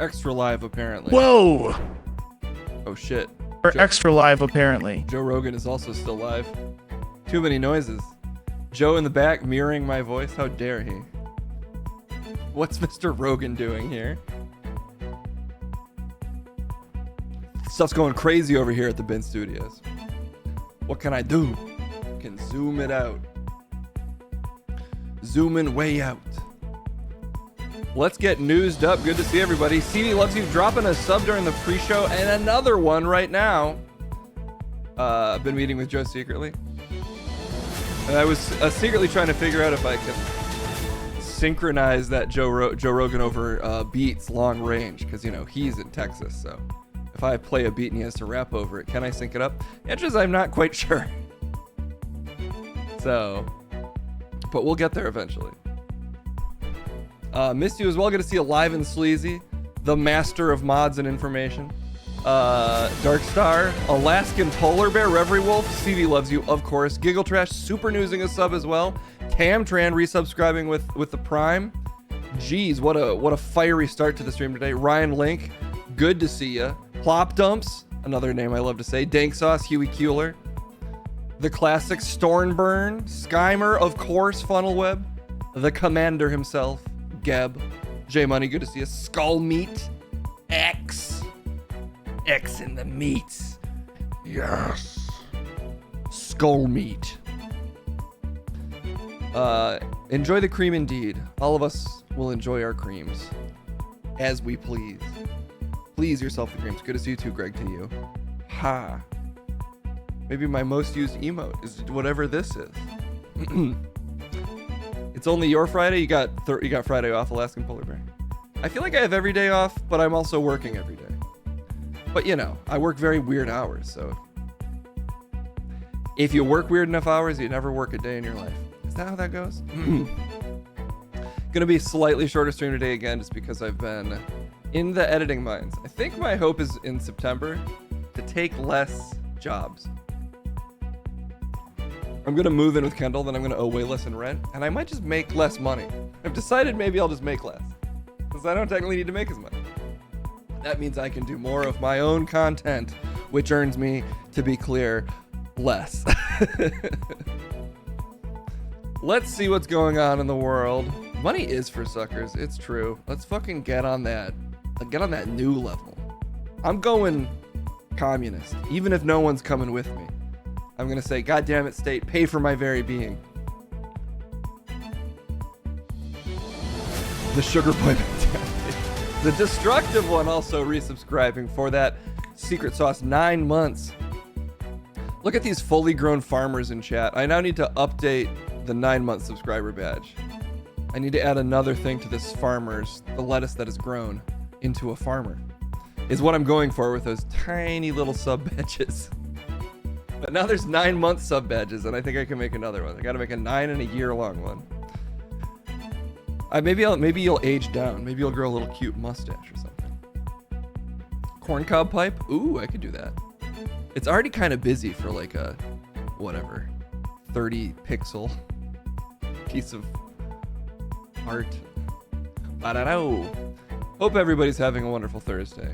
extra live, apparently. Whoa! Oh, shit. We're extra live, apparently. Joe Rogan is also still live. Too many noises. Joe in the back mirroring my voice. How dare he? What's Mr. Rogan doing here? Stuff's going crazy over here at the Bin Studios. What can I do? Can zoom it out. Zooming way out. Let's get newsed up. Good to see everybody. CD loves you dropping a sub during the pre-show and another one right now. I've been meeting with Joe secretly. And I was secretly trying to figure out if I could synchronize that Joe Rogan over beats long range, because, you know, he's in Texas, so if I play a beat and he has to rap over it, can I sync it up? The answer is I'm not quite sure. So, but we'll get there eventually. Missed you as well. Good to see you live and sleazy. The master of mods and information. Darkstar, Alaskan Polar Bear, Reverie Wolf, CD loves you, of course. Giggle Trash, super newsing a sub as well. Tamtran resubscribing with the Prime. Jeez, what a fiery start to the stream today. Ryan Link, good to see ya. Plop Dumps, another name I love to say. Dank Sauce, Huey Kuehler. The classic Stornburn, Skymer, of course, Funnelweb. The Commander himself, Geb. J Money, good to see you. Skull Meat, X in the meats. Yes. Skull Meat. Enjoy the cream indeed. All of us will enjoy our creams as we please. Please yourself the creams. Good to see you too, Greg, to you. Ha. Maybe my most used emote is whatever this is. It's only your Friday. You got Friday off, Alaskan Polar Bear. I feel like I have every day off, but I'm also working every day. But you know, I work very weird hours, so if you work weird enough hours, you never work a day in your life. Is that how that goes? Gonna be a slightly shorter stream today again, just because I've been in the editing mines. I think my hope is in September to take less jobs. I'm gonna move in with Kendall, then I'm gonna owe way less in rent, and I might just make less money. I've decided maybe I'll just make less, because I don't technically need to make as much. That means I can do more of my own content, which earns me, to be clear, less. Let's see what's going on in the world. Money is for suckers, it's true. Let's fucking get on that new level. I'm going communist, even if no one's coming with me. I'm gonna say, God damn it, state, pay for my very being. The sugar boy mentality. The destructive one also resubscribing for that secret sauce 9 months. Look at these fully grown farmers in chat. I now need to update the 9-month subscriber badge. I need to add another thing to this farmers, the lettuce that is grown into a farmer, is what I'm going for with those tiny little sub badges. But now there's 9-month sub badges, and I think I can make another one. I gotta make a 9 and a year long one. Maybe you'll age down. Maybe you'll grow a little cute mustache or something. Corncob pipe? Ooh, I could do that. It's already kind of busy for like a, whatever, 30 pixel piece of art. I don't know. Hope everybody's having a wonderful Thursday.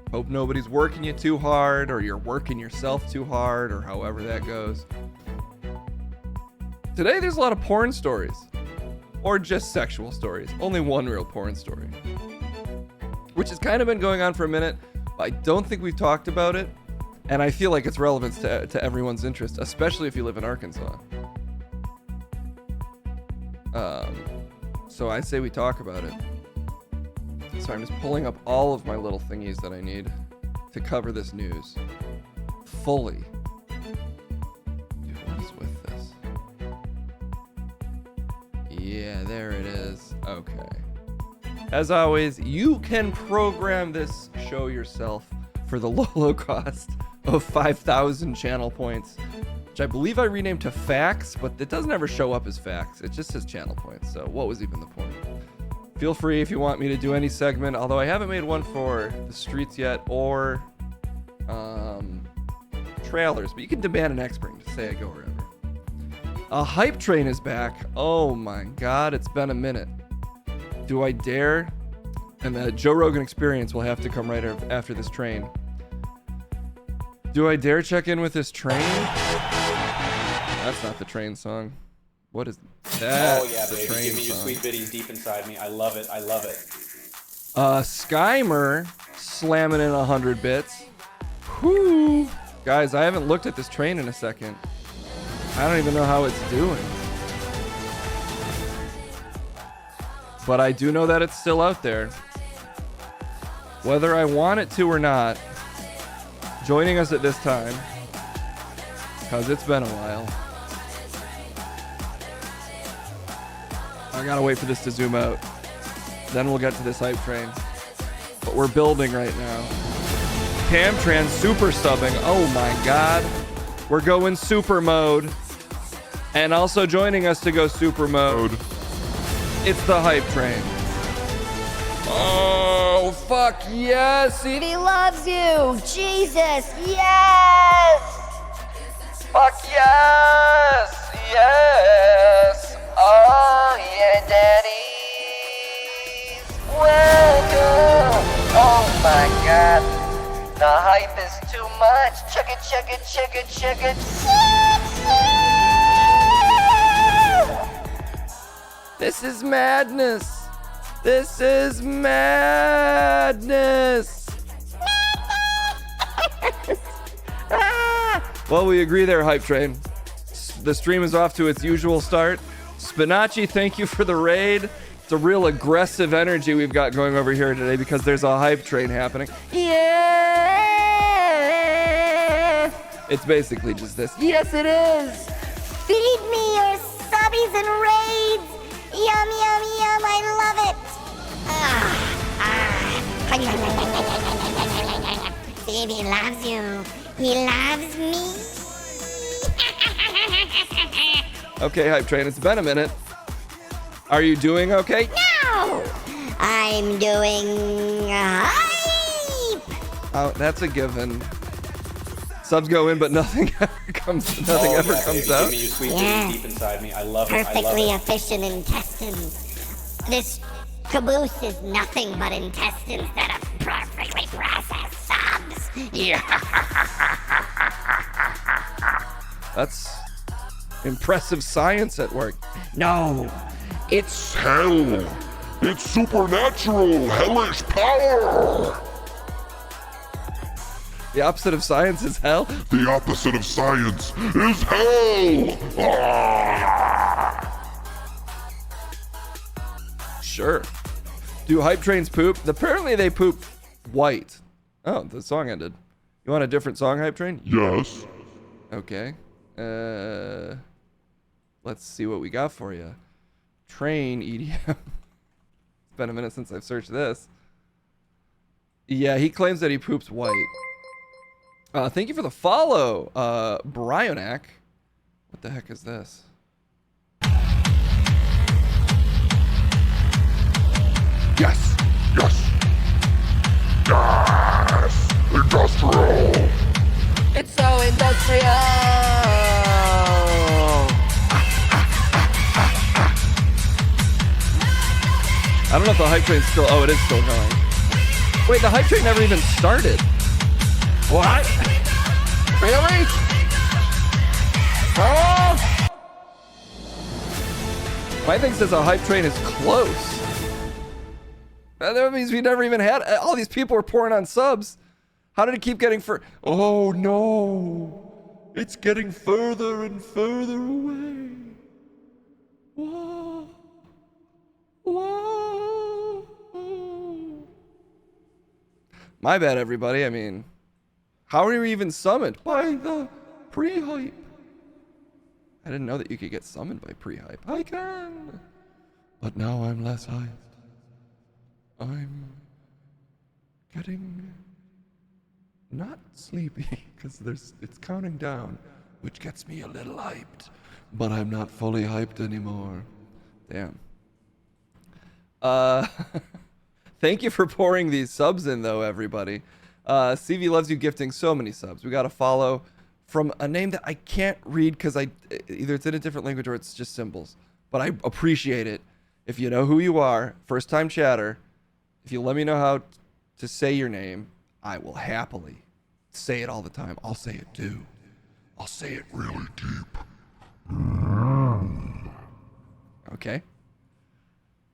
Hope nobody's working you too hard, or you're working yourself too hard, or however that goes. Today there's a lot of porn stories. Or just sexual stories. Only one real porn story. Which has kind of been going on for a minute. But I don't think we've talked about it. And I feel like it's relevant to everyone's interest, especially if you live in Arkansas. So I say we talk about it. So I'm just pulling up all of my little thingies that I need to cover this news fully. Dude, what is with this? Yeah, there it is. Okay. As always, you can program this show yourself for the low cost of 5,000 channel points, which I believe I renamed to facts, but it doesn't ever show up as facts. It just says channel points. So what was even the point? Feel free if you want me to do any segment, although I haven't made one for the streets yet, or trailers, but you can demand an expert to say I go wherever. A hype train is back. Oh my god, it's been a minute. Do I dare And the Joe Rogan Experience will have to come right after this train. Do I dare check in with this train? That's not the train song. What is that? Oh yeah, baby. Give me your sweet biddies deep inside me. I love it. I love it. Skymer slamming in 100 bits. Whoo! Guys, I haven't looked at this train in a second. I don't even know how it's doing. But I do know that it's still out there. Whether I want it to or not, joining us at this time, because it's been a while. I gotta wait for this to zoom out. Then we'll get to this hype train. But we're building right now. Camtran super subbing. Oh my god. We're going super mode. And also joining us to go super mode. It's the hype train. Oh, fuck yes. He loves you. Jesus, yes. Fuck yes. Yes. Oh, yeah, daddies. Welcome. Oh, my God. The hype is too much. Check it, check it, check it, check it. This is madness. This is madness. Well, we agree there, hype train. The stream is off to its usual start. Spinachi, thank you for the raid. It's a real aggressive energy we've got going over here today because there's a hype train happening. Yeah! It's basically just this. Yes, it is. Feed me your subbies and raids. Yum, yum, yum. I love it. Baby loves you. He loves me. Okay, hype train, it's been a minute. Are you doing okay? No! I'm doing hype. Oh, that's a given. Subs go in, but nothing ever comes. Nothing ever comes baby. out. Give me your sweet biddies deep inside me. I love it. I love Perfectly it. efficient intestines. This caboose is nothing but intestines that are perfectly processed subs. Yeah. That's impressive science at work. No, it's Hell! It's supernatural, hellish power! The opposite of science is hell. The opposite of science is hell! Ah! Sure. Do hype trains poop? Apparently they poop white. Oh, the song ended. You want a different song, hype train? Yes. Okay. Let's see what we got for you. Train EDM. It's been a minute since I've searched this. Yeah, he claims that he poops white. Thank you for the follow, Bryonak. What the heck is this? Yes! Yes! Yes! Industrial! it's so industrial. I don't know if the hype train's still... Oh, it is still going. Wait, the hype train never even started. What? Really? Oh! My thing says a hype train is close. That means we never even had... All these people were pouring on subs. How did it keep getting Oh, no. It's getting further and further away. Whoa. Whoa. My bad, everybody. I mean, how are you even summoned? By the pre-hype. I didn't know that you could get summoned by pre-hype. I can. But now I'm less hyped. I'm getting not sleepy because it's counting down, which gets me a little hyped. But I'm not fully hyped anymore. Damn. Thank you for pouring these subs in, though, everybody. CV loves you gifting so many subs. We got a follow from a name that I can't read because either it's in a different language or it's just symbols. But I appreciate it. If you know who you are, first time chatter, If you let me know how to say your name, I will happily say it all the time. I'll say it too. I'll say it really deep. Okay.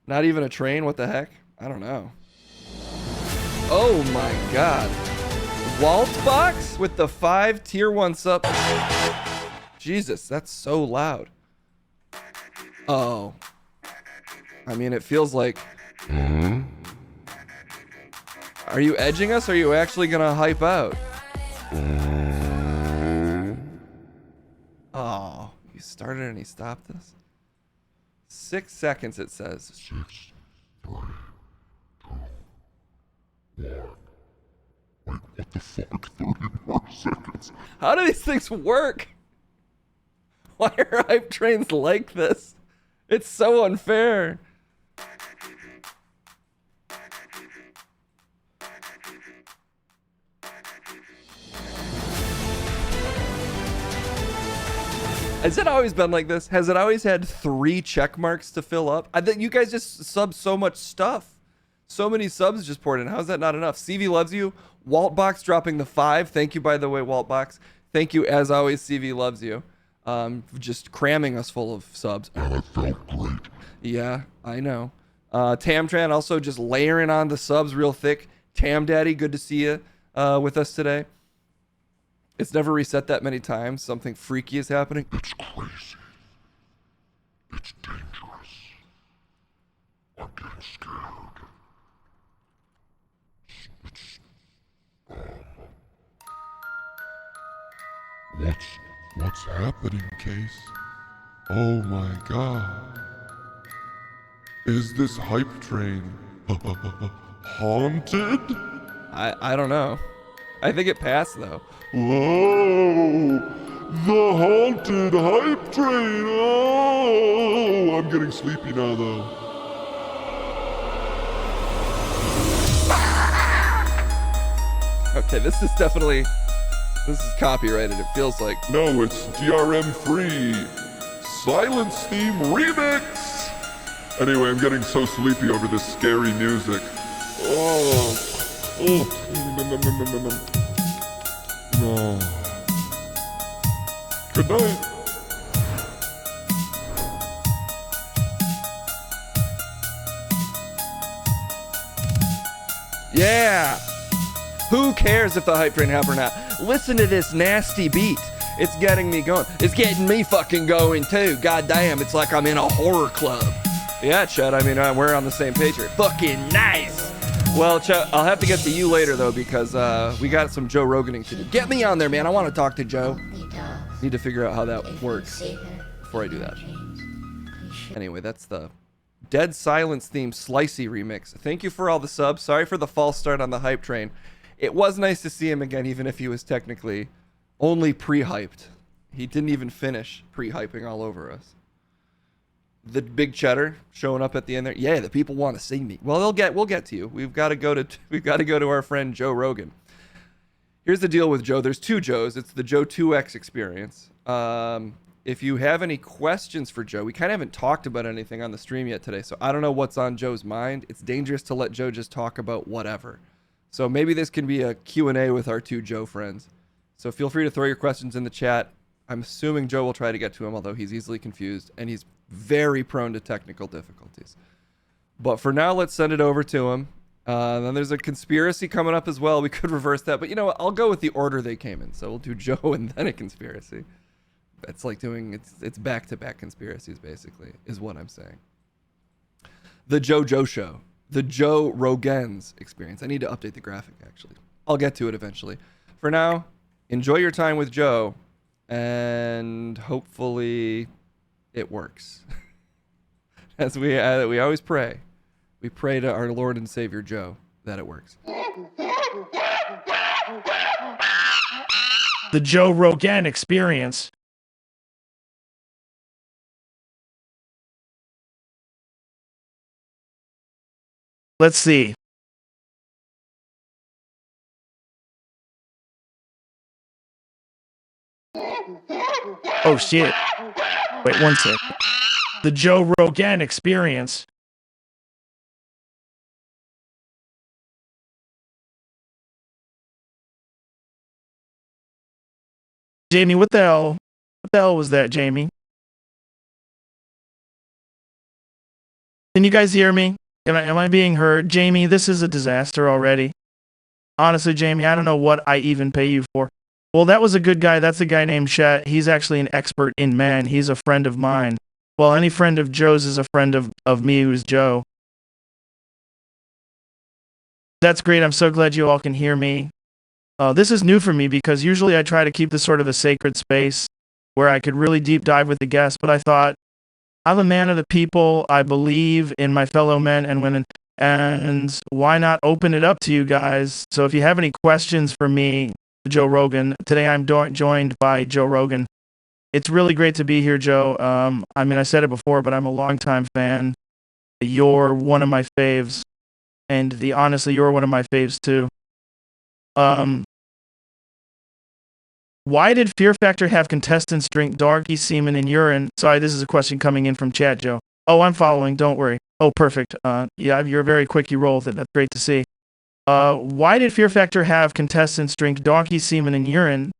Not even a train? What the heck? I don't know. Oh my god. Walt Box with the 5 tier 1 sub. Jesus, that's so loud. Oh. I mean, it feels like... Are you edging us, or are you actually gonna hype out? Oh, you started and he stopped this? 6 seconds, it says. 6, 3, 2, 1. Wait, what the fuck? 30 more seconds. How do these things work? Why are hype trains like this? It's so unfair. Has it always been like this? Has it always had 3 check marks to fill up? I think you guys just sub so much stuff. So many subs just poured in. How's that not enough? CV loves you. Waltbox dropping the 5. Thank you, by the way, Waltbox. Thank you, as always, CV loves you. Just cramming us full of subs. Oh, that felt great. Yeah, I know. Tamtran also just layering on the subs real thick. Tam Daddy, good to see you with us today. It's never reset that many times. Something freaky is happening. It's crazy. It's dangerous. I'm getting scared. What's happening, Case? Oh my god. Is this hype train haunted? I don't know. I think it passed though. Whoa! The haunted hype train! Oh! I'm getting sleepy now, though. Okay, this is copyrighted, it feels like. No, it's DRM free. Silence Theme Remix! Anyway, I'm getting so sleepy over this scary music. Oh. Oh. Good night. Yeah! Who cares if the hype train happened or not? Listen to this nasty beat. It's getting me going. It's getting me fucking going too. God damn, it's like I'm in a horror club. Yeah, Chet, I mean, we're on the same page here. Fucking nice! Well, Chet, I'll have to get to you later, though, because we got some Joe Roganing to do. Get me on there, man. I want to talk to Joe. Need to figure out how that works before I do that. Anyway, that's the Dead Silence theme Slicey remix. Thank you for all the subs. Sorry for the false start on the hype train. It was nice to see him again, even if he was technically only pre-hyped. He didn't even finish pre-hyping all over us. The big cheddar showing up at the end there. Yeah, the people want to see me. Well, we'll get to you. We've got to go to our friend Joe Rogan. Here's the deal with Joe. There's 2 Joes. It's the Joe 2X experience. If you have any questions for Joe, we kind of haven't talked about anything on the stream yet today, so I don't know what's on Joe's mind. It's dangerous to let Joe just talk about whatever. So maybe this can be a Q&A with our 2 Joe friends. So feel free to throw your questions in the chat. I'm assuming Joe will try to get to him, although he's easily confused and he's very prone to technical difficulties. But for now, let's send it over to him. Then there's a conspiracy coming up as well. We could reverse that, but you know what? I'll go with the order they came in. So we'll do Joe and then a conspiracy. It's like doing, it's back-to-back conspiracies, basically, is what I'm saying. The Joe Show. The Joe Rogan's experience. I need to update the graphic, actually. I'll get to it eventually. For now, enjoy your time with Joe, and hopefully it works. As we always pray. We pray to our Lord and Savior Joe that it works. The Joe Rogan experience. Let's see. Oh shit. Wait one sec. The Joe Rogan experience. Jamie, what the hell? What the hell was that, Jamie? Can you guys hear me? Am I being heard? Jamie, this is a disaster already. Honestly, Jamie, I don't know what I even pay you for. Well, that was a good guy. That's a guy named Chet. He's actually an expert in men. He's a friend of mine. Well, any friend of Joe's is a friend of me who's Joe. That's great. I'm so glad you all can hear me. This is new for me because usually I try to keep this sort of a sacred space where I could really deep dive with the guests, but I thought, I'm a man of the people. I believe in my fellow men and women, and why not open it up to you guys? So if you have any questions for me, Joe Rogan, today I'm joined by Joe Rogan. It's really great to be here, Joe. I mean, I said it before, but I'm a longtime fan. You're one of my faves, and honestly, you're one of my faves too. Why did Fear Factor have contestants drink donkey semen and urine? Sorry, this is a question coming in from chat, Joe. Oh, I'm following. Don't worry. Oh, perfect. Yeah, you're very quick. You rolled it. That's great to see. Why did Fear Factor have contestants drink donkey semen and urine?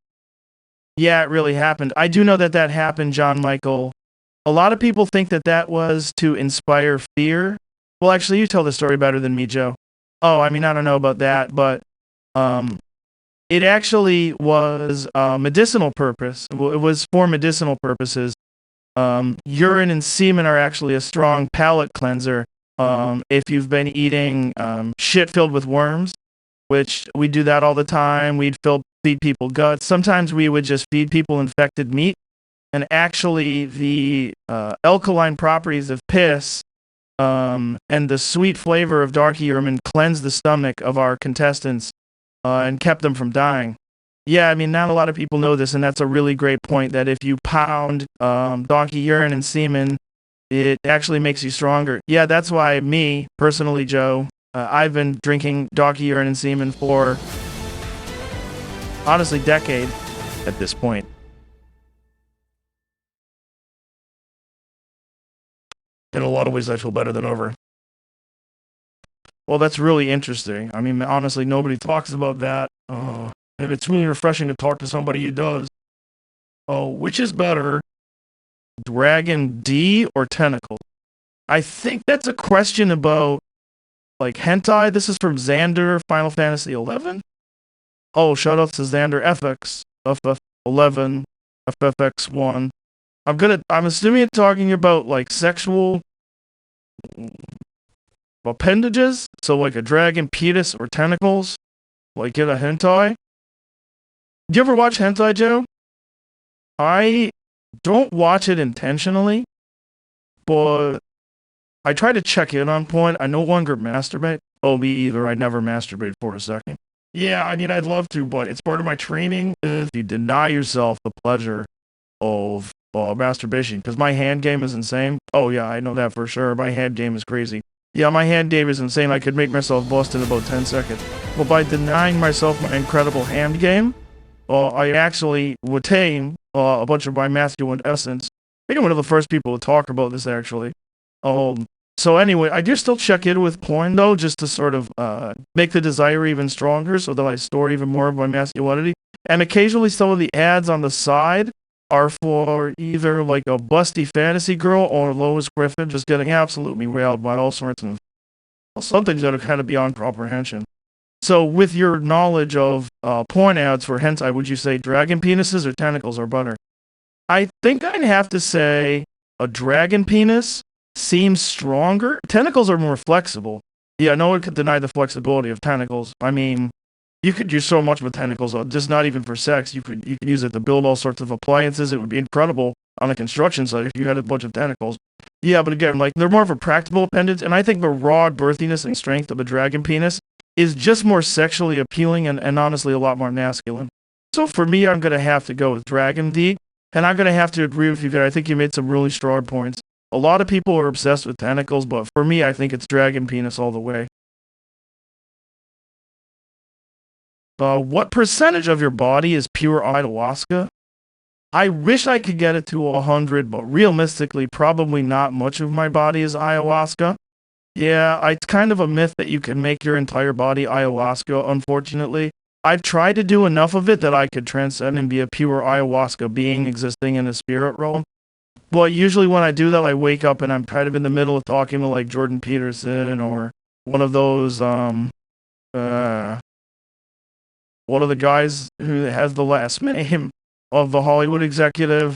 Yeah, it really happened. I do know that happened, John Michael. A lot of people think that was to inspire fear. Well, actually, you tell the story better than me, Joe. Oh, I mean, I don't know about that, but it actually was medicinal purpose. It was for medicinal purposes. Urine and semen are actually a strong palate cleanser. If you've been eating shit filled with worms, which we do that all the time, we'd feed people guts. Sometimes we would just feed people infected meat. And actually, the alkaline properties of piss and the sweet flavor of donkey urine cleansed the stomach of our contestants and kept them from dying. Yeah, I mean, not a lot of people know this, and that's a really great point, that if you pound donkey urine and semen, it actually makes you stronger. Yeah, that's why me, personally, Joe, I've been drinking donkey urine and semen for, honestly, decade at this point. In a lot of ways, I feel better than ever. Well, that's really interesting. I mean, honestly, nobody talks about that. And it's really refreshing to talk to somebody who does. Oh, which is better, Dragon D or Tentacle? I think that's a question about, like, hentai. This is from Xander, Final Fantasy 11. Oh, shout out to Xander FX, FF11, FFX1. I'm assuming you're talking about, like, sexual appendages, so like a dragon penis or tentacles, like in a hentai. Do you ever watch hentai, Joe? I don't watch it intentionally, but I try to check in on point. I no longer masturbate. Oh, me either. I never masturbate for a second. Yeah, I mean, I'd love to, but it's part of my training. If you deny yourself the pleasure of masturbation, because my hand game is insane. Oh yeah, I know that for sure. My hand game is crazy. Yeah, my hand game is insane. I could make myself bust in about 10 seconds. But by denying myself my incredible hand game, I actually would tame a bunch of my masculine essence. I think I'm one of the first people to talk about this, actually. So anyway, I do still check in with porn, though, just to sort of make the desire even stronger so that I store even more of my masculinity. And occasionally some of the ads on the side are for either like a busty fantasy girl or Lois Griffin just getting absolutely railed by all sorts of some things that are kind of beyond comprehension. So with your knowledge of porn ads for hentai, would you say dragon penises or tentacles or butter? I think I'd have to say a dragon penis seems stronger. Tentacles are more flexible. Yeah, no one could deny the flexibility of tentacles. I mean, you could use so much with tentacles, just not even for sex. You could use it to build all sorts of appliances. It would be incredible on a construction site if you had a bunch of tentacles. Yeah, but again, like, they're more of a practical appendage, and I think the raw birthiness and strength of a dragon penis is just more sexually appealing and honestly a lot more masculine. So for me, I'm going to have to go with Dragon D, and I'm going to have to agree with you there. I think you made some really strong points. A lot of people are obsessed with tentacles, but for me, I think it's dragon penis all the way. What percentage of your body is pure ayahuasca? I wish I could get it to 100, but realistically, probably not much of my body is ayahuasca. Yeah, it's kind of a myth that you can make your entire body ayahuasca, unfortunately. I've tried to do enough of it that I could transcend and be a pure ayahuasca being existing in a spirit realm. Well, usually when I do that, I wake up and I'm kind of in the middle of talking to like Jordan Peterson or one of those, one of the guys who has the last name of the Hollywood executive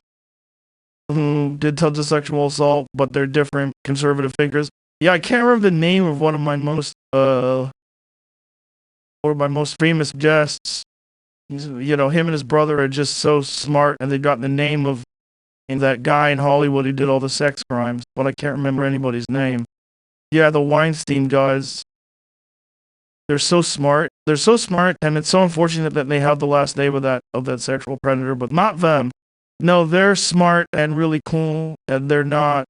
who did tons of sexual assault, but they're different conservative figures. Yeah, I can't remember the name of one of my most famous guests. You know, him and his brother are just so smart, and they got the name of that guy in Hollywood who did all the sex crimes, but I can't remember anybody's name. Yeah, the Weinstein guys. They're so smart. They're so smart, and it's so unfortunate that they have the last name of that sexual predator, but not them. No, they're smart and really cool, and they're not.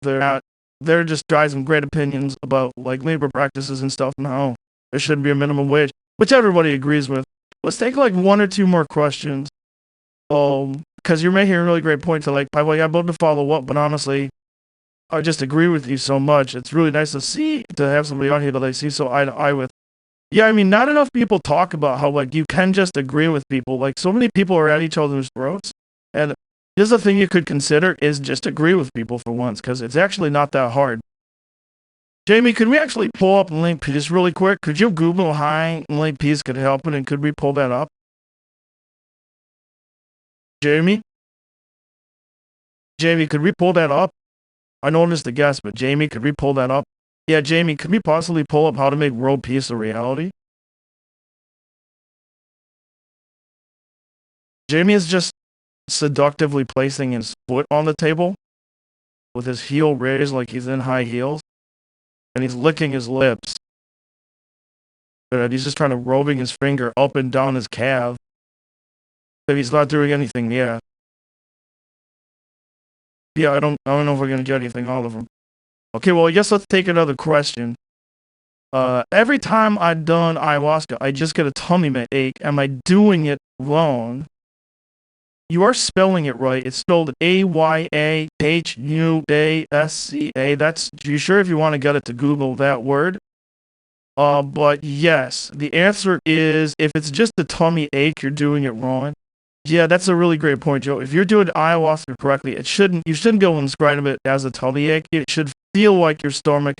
They're just guys with great opinions about like labor practices and stuff. No, there should be a minimum wage, which everybody agrees with. Let's take like one or two more questions. Because you're making a really great point to like, well, yeah, I'd love to follow up, but honestly, I just agree with you so much. It's really nice to have somebody on here that I see so eye to eye with. Yeah, I mean, not enough people talk about how like you can just agree with people. Like so many people are at each other's throats, and this is a thing you could consider is just agree with people for once, because it's actually not that hard. Jamie, could we actually pull up Link Peace really quick? Could you Google how Link Peace could help it, and could we pull that up? Jamie, could we pull that up? I know it's the guess, but Jamie, could we pull that up? Yeah, Jamie, could we possibly pull up how to make world peace a reality? Jamie is just seductively placing his foot on the table with his heel raised like he's in high heels, and he's licking his lips. And he's just trying to roving his finger up and down his calf. But he's not doing anything yet. Yeah, I don't know if we're gonna get anything out of him. Okay, well, I guess let's take another question. Every time I've done ayahuasca, I just get a tummy ache. Am I doing it wrong? You are spelling it right. It's spelled Ayahuasca. That's, you sure if you want to get it to Google that word? But yes, the answer is if it's just a tummy ache, you're doing it wrong. Yeah, that's a really great point, Joe. If you're doing ayahuasca correctly, you shouldn't go and describe it as a tummy ache. It should feel like your stomach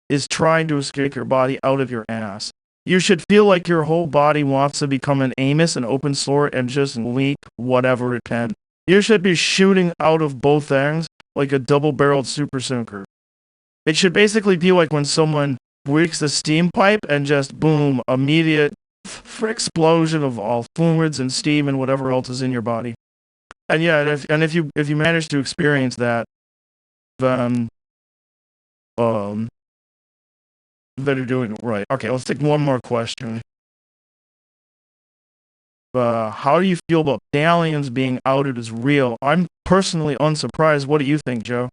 is trying to escape your body out of your ass. You should feel like your whole body wants to become an Amos, an open sore, and just leak whatever it can. You should be shooting out of both ends like a double-barreled super sinker. It should basically be like when someone breaks the steam pipe and just boom, immediate explosion of all fluids and steam and whatever else is in your body. And yeah, if you manage to experience that, then you're doing it right. Okay, let's take one more question. How do you feel about aliens being outed as real? I'm personally unsurprised. What do you think, Joe?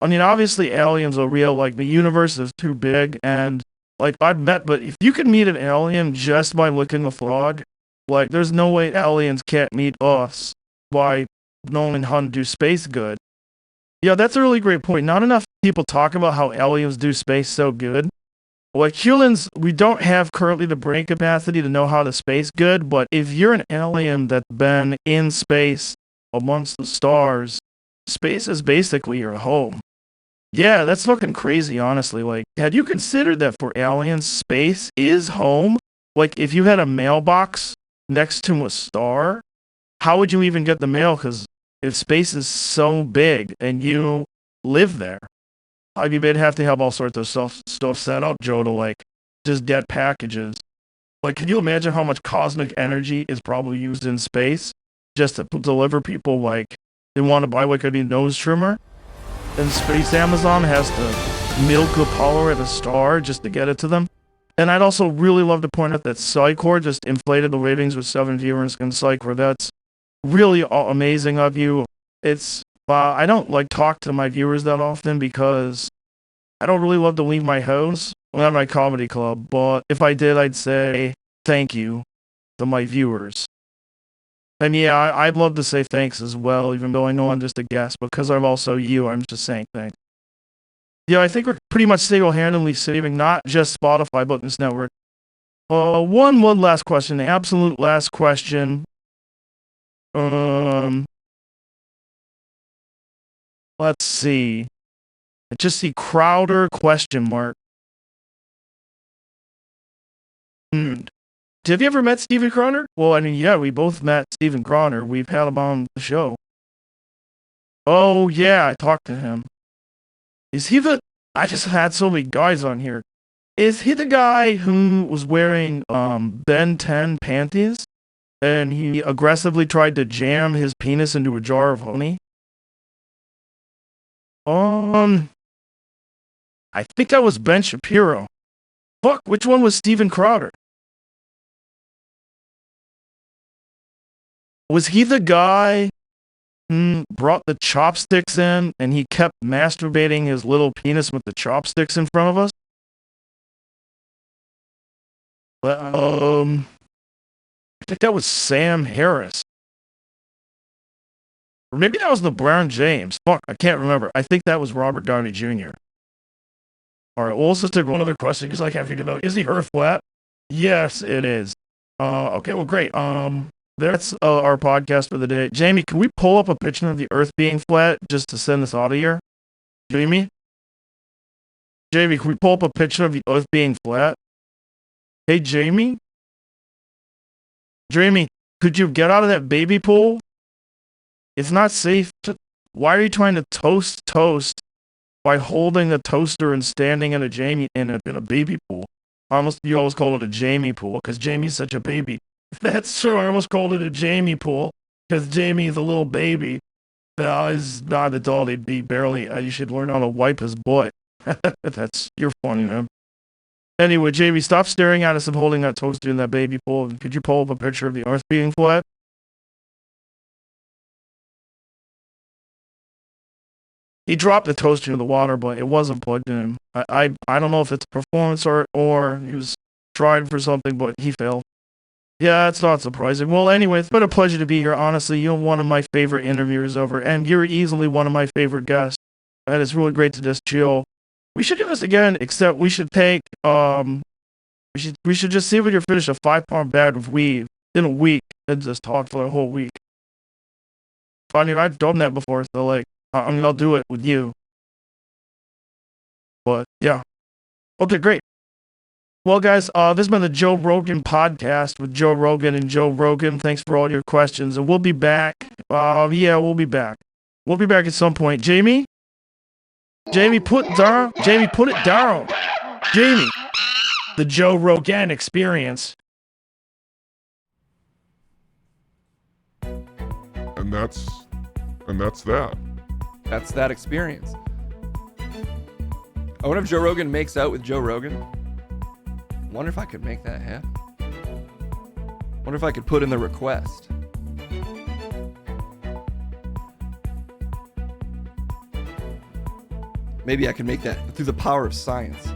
I mean, obviously aliens are real. Like, the universe is too big, and like but if you can meet an alien just by looking the frog, like, there's no way aliens can't meet us by knowing how to do space good. Yeah, that's a really great point. Not enough people talk about how aliens do space so good. Like humans, we don't have currently the brain capacity to know how to space good, but if you're an alien that's been in space amongst the stars, space is basically your home. Yeah, that's fucking crazy, honestly. Like, had you considered that for aliens, space is home? Like, if you had a mailbox next to a star, how would you even get the mail? Because if space is so big and you live there, I mean, they'd have to have all sorts of stuff set up, Joe, to like just get packages. Like, can you imagine how much cosmic energy is probably used in space just to deliver people, like, they want to buy like a new nose trimmer? And Space Amazon has to milk a power at a star just to get it to them. And I'd also really love to point out that Psychor just inflated the ratings with 7 viewers in Psychor. That's really amazing of you. It's I don't like talk to my viewers that often because I don't really love to leave my house at my comedy club, but if I did, I'd say thank you to my viewers. And yeah, I'd love to say thanks as well, even though I know I'm just a guest, because I'm also you, I'm just saying thanks. Yeah, I think we're pretty much single-handedly saving not just Spotify, but this network. One last question, the absolute last question. Let's see. I just see Crowder question mark. Have you ever met Steven Crowder? Well, I mean, yeah, we both met Steven Crowder. We've had him on the show. Oh, yeah, I talked to him. Is he the... I just had so many guys on here. Is he the guy who was wearing Ben 10 panties? And he aggressively tried to jam his penis into a jar of honey? I think that was Ben Shapiro. Fuck, which one was Steven Crowder? Was he the guy who brought the chopsticks in and he kept masturbating his little penis with the chopsticks in front of us? I think that was Sam Harris. Or maybe that was LeBron James. Fuck, I can't remember. I think that was Robert Downey Jr. Alright, we'll also take one other question because I can't figure it out. Is the Earth flat? Yes, it is. Okay, well, great. That's our podcast for the day. Jamie, can we pull up a picture of the Earth being flat just to send this out of here? Jamie? Jamie, can we pull up a picture of the Earth being flat? Hey, Jamie? Jamie, could you get out of that baby pool? It's not safe to... Why are you trying to toast by holding the toaster and standing in a baby pool? You always call it a Jamie pool because Jamie's such a baby. That's true. I almost called it a Jamie pool because Jamie's a little baby. He's not an adult. He'd be barely... you should learn how to wipe his butt. You're funny, man. Anyway, Jamie, stop staring at us and holding that toaster in that baby pool. Could you pull up a picture of the Earth being flat? He dropped the toaster in the water, but it wasn't plugged in. I don't know if it's a performance or he was trying for something, but he failed. Yeah, it's not surprising. Well, anyway, it's been a pleasure to be here. Honestly, you're one of my favorite interviewers ever, and you're easily one of my favorite guests. And it's really great to just chill. We should do this again, except we should take, we should just see if we can finish a 5-pound bag of weed in a week and just talk for a whole week. Funny, I've done that before, so I'll do it with you. But, yeah. Okay, great. Well, guys, this has been the Joe Rogan podcast with Joe Rogan and Joe Rogan. Thanks for all your questions, and we'll be back. We'll be back. We'll be back at some point. Jamie, put it down. Jamie, the Joe Rogan experience. And that's that. That's that experience. I wonder if Joe Rogan makes out with Joe Rogan. Wonder if I could make that happen. Wonder if I could put in the request. Maybe I can make that through the power of science.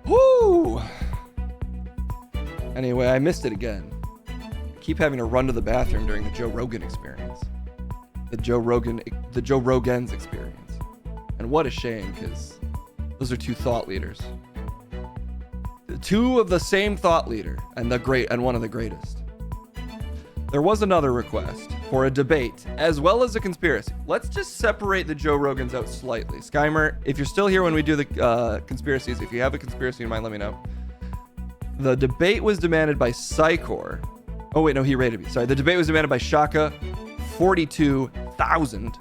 Woo! Anyway, I missed it again. I keep having to run to the bathroom during the Joe Rogan experience. The Joe Rogan's experience. And what a shame, because those are two thought leaders. Two of the same thought leader, and one of the greatest. There was another request for a debate, as well as a conspiracy. Let's just separate the Joe Rogans out slightly. Skymer, if you're still here when we do the conspiracies, if you have a conspiracy in mind, let me know. The debate was demanded by Psychor. Oh wait, no, he rated me. Sorry, the debate was demanded by Shaka 42,000.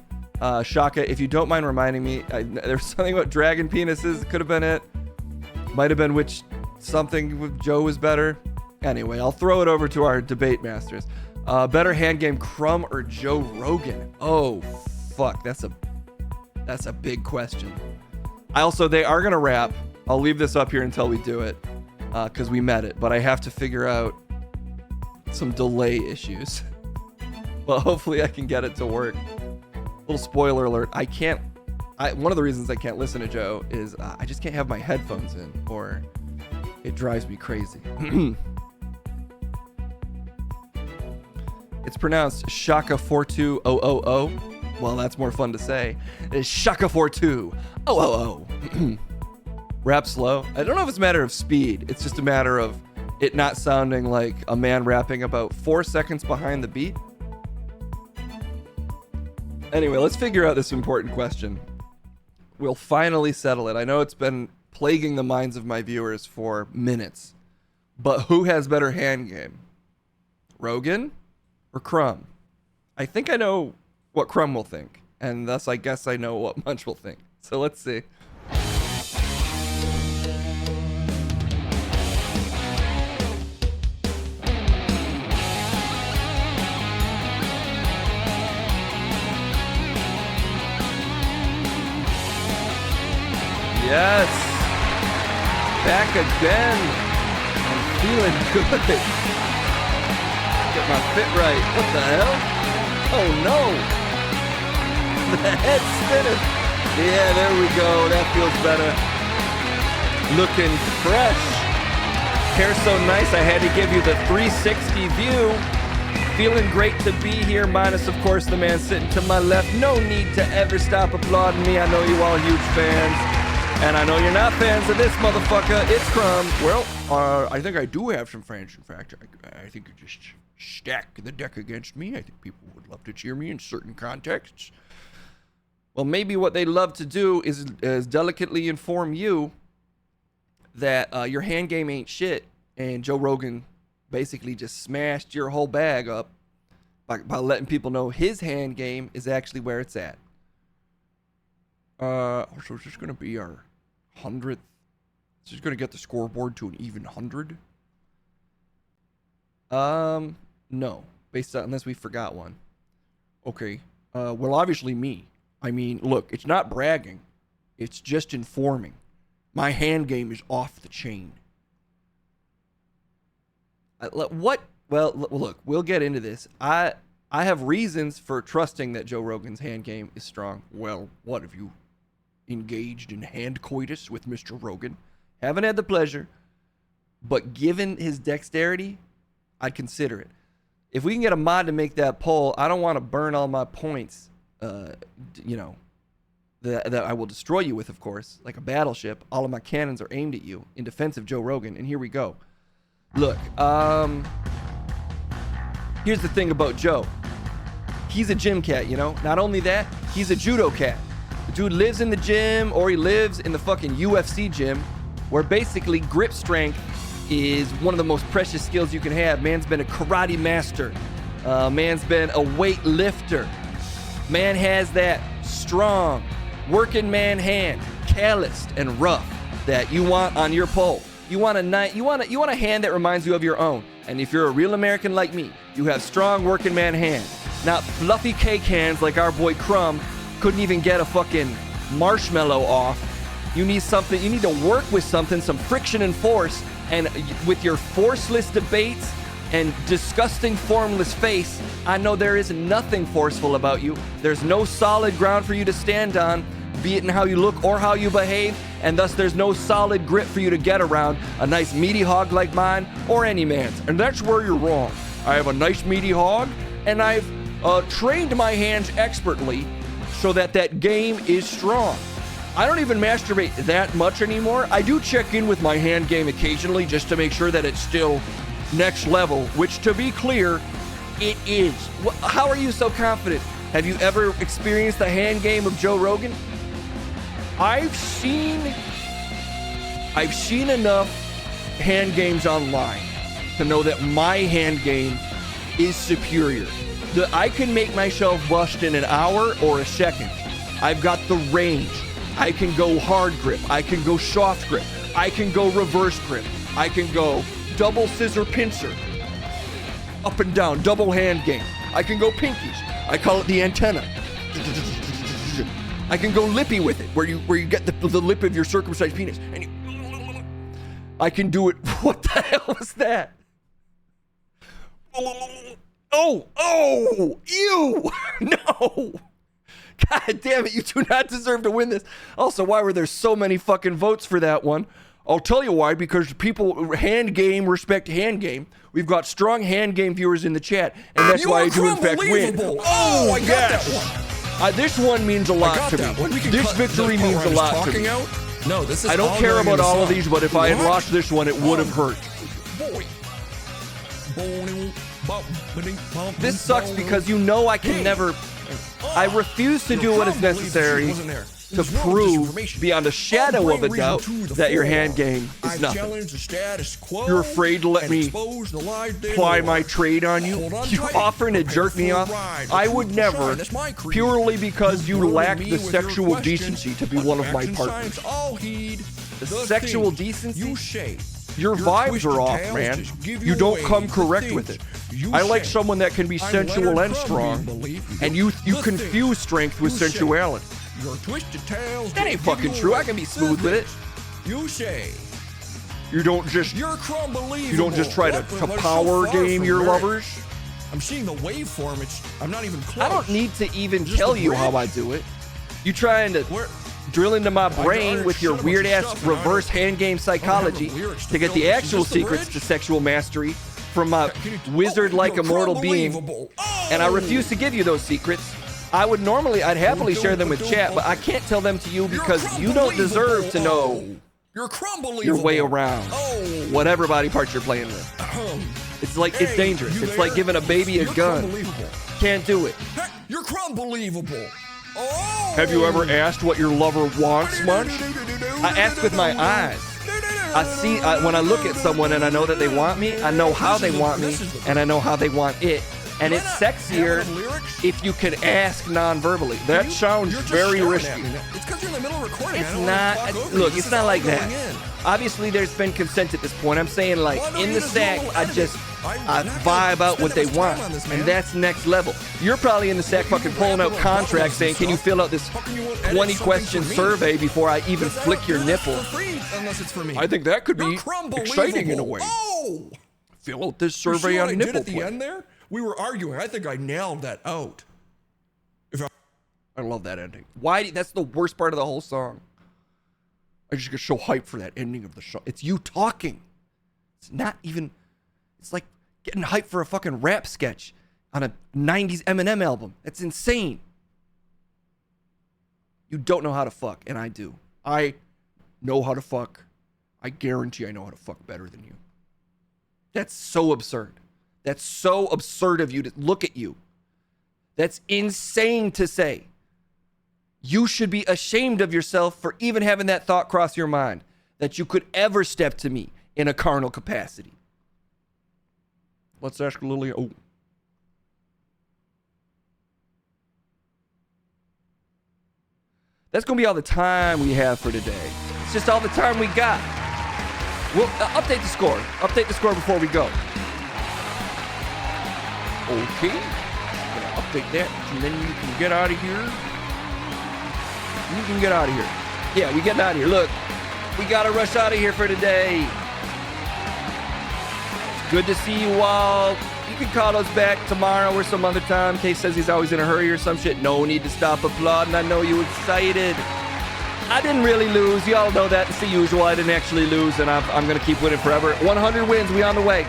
Shaka, if you don't mind reminding me, there was something about dragon penises. Could have been it. Might have been which something with Joe was better. Anyway, I'll throw it over to our debate masters. Better hand game, Crumb or Joe Rogan? Oh, fuck. That's a big question. They are going to rap. I'll leave this up here until we do it, because we met it. But I have to figure out some delay issues. Well, hopefully I can get it to work. Little spoiler alert. One of the reasons I can't listen to Joe is I just can't have my headphones in, or it drives me crazy. It's pronounced Shaka 42000. Well, that's more fun to say. It's Shaka 42000. Rap slow. I don't know if it's a matter of speed. It's just a matter of it not sounding like a man rapping about 4 seconds behind the beat. Anyway, let's figure out this important question. We'll finally settle it. I know it's been plaguing the minds of my viewers for minutes, but who has better hand game? Rogan or Crumb? I think I know what Crumb will think, and thus I guess I know what Munch will think. So let's see. Yes, back again. I'm feeling good. Get my fit right. What the hell? Oh no. The head spinning. Yeah, there we go. That feels better. Looking fresh. Hair so nice, I had to give you the 360 view. Feeling great to be here, minus of course the man sitting to my left. No need to ever stop applauding me. I know you all huge fans. And I know you're not fans of this motherfucker. It's Crumb. Well, I think I do have some fans. In fact, I think you just stack the deck against me. I think people would love to cheer me in certain contexts. Well, maybe what they love to do is delicately inform you that your hand game ain't shit. And Joe Rogan basically just smashed your whole bag up by letting people know his hand game is actually where it's at. So is this going to be our 100th? Is this going to get the scoreboard to an even 100? No. Based on, unless we forgot one. Okay. Well, obviously me. I mean, look, it's not bragging. It's just informing. My hand game is off the chain. What? Well, look, we'll get into this. I have reasons for trusting that Joe Rogan's hand game is strong. Well, what have you engaged in hand coitus with Mr. Rogan? Haven't had the pleasure, but given his dexterity, I'd consider it. If we can get a mod to make that poll, I don't want to burn all my points, you know, that I will destroy you with, of course, like a battleship. All of my cannons are aimed at you in defense of Joe Rogan, and here we go. Look, here's the thing about Joe. He's a gym cat, you know? Not only that, he's a judo cat. The dude lives in the gym, or he lives in the fucking UFC gym, where basically grip strength is one of the most precious skills you can have. Man's been a karate master. Man's been a weight lifter. Man has that strong, working man hand, calloused and rough, that you want on your pole. You want a hand that reminds you of your own. And if you're a real American like me, you have strong working man hands, not fluffy cake hands like our boy Crumb couldn't even get a fucking marshmallow off. You need something, you need to work with something, some friction and force, and with your forceless debates and disgusting formless face, I know there is nothing forceful about you. There's no solid ground for you to stand on, be it in how you look or how you behave, and thus there's no solid grip for you to get around a nice meaty hog like mine or any man's. And that's where you're wrong. I have a nice meaty hog, and I've trained my hands expertly so that game is strong. I don't even masturbate that much anymore. I do check in with my hand game occasionally just to make sure that it's still next level, which, to be clear, it is. How are you so confident? Have you ever experienced the hand game of Joe Rogan? I've seen enough hand games online to know that my hand game is superior. That I can make myself bust in an hour or a second. I've got the range. I can go hard grip. I can go soft grip. I can go reverse grip. I can go double scissor pincer. Up and down, double hand game. I can go pinkies. I call it the antenna. I can go lippy with it, where you get the lip of your circumcised penis. And I can do it. What the hell was that? Oh, ew, no. God damn it, you do not deserve to win this. Also, why were there so many fucking votes for that one? I'll tell you why, because people hand game respect hand game. We've got strong hand game viewers in the chat, and that's why I do in fact win. Oh, I got that one. This one means a lot to me. This victory means a lot to me. No, this is. I don't all care during about the all of song. these, but if I had What? watched this one, it would have hurt. This sucks because you know I can never. I refuse to do what is necessary to prove beyond a shadow of a doubt that your hand game is nothing. You're afraid to let me ply my trade on you? You offering to jerk me off? I would never, purely because you lack the sexual decency to be one of my partners. The sexual decency? Your vibes are off, man. You don't come correct with it. I like someone that can be sensual and strong, and you confuse strength with sensuality. That ain't fucking true. I can be smooth with it. You don't just try to power game your lovers. I'm seeing the waveform. I'm not even close. I don't need to even tell you how I do it. You trying to drill into my brain with your weird ass reverse hand game psychology to get the actual secrets to sexual mastery from my wizard like immortal being, and I refuse to give you those secrets. I'd happily share them with chat, but I can't tell them to you because you don't deserve to know your way around whatever body parts you're playing with. It's like, it's dangerous. It's like giving a baby a gun. Can't do it. You're crumbelievable. Have you ever asked what your lover wants much? I ask with my eyes. I see, when I look at someone and I know that they want me, I know how they want me, and I know how they want it. And it's sexier if you can ask non-verbally. That sounds very risky. It's because you're in the middle of recording. It's not, look, it's not like that. Obviously, there's been consent at this point. I'm saying, like, in the sack, I vibe out what they want, and that's next level. You're probably in the sack fucking pulling out contracts saying, can you fill out this 20-question survey before I even flick your nipple? I think that could be exciting in a way. Fill out this survey on nipple at the end there? We were arguing. I think I nailed that out. I love that ending. Why? That's the worst part of the whole song. I just get so hyped for that ending of the song. It's you talking. It's not even. It's like getting hyped for a fucking rap sketch on a 90s Eminem album. That's insane. You don't know how to fuck, and I do. I know how to fuck. I guarantee I know how to fuck better than you. That's so absurd. That's so absurd of you to look at you. That's insane to say. You should be ashamed of yourself for even having that thought cross your mind that you could ever step to me in a carnal capacity. Let's ask Lily. Oh. That's going to be all the time we have for today. It's just all the time we got. We'll update the score. Update the score before we go. Okay. Gonna update that, and then you can get out of here. You can get out of here. Yeah, we getting out of here. Look, we gotta rush out of here for today. It's good to see you all. You can call us back tomorrow or some other time. Case says he's always in a hurry or some shit. No need to stop applauding. I know you excited. I didn't really lose. Y'all know that. It's the usual. I didn't actually lose, and I'm gonna keep winning forever. 100 wins. We on the way.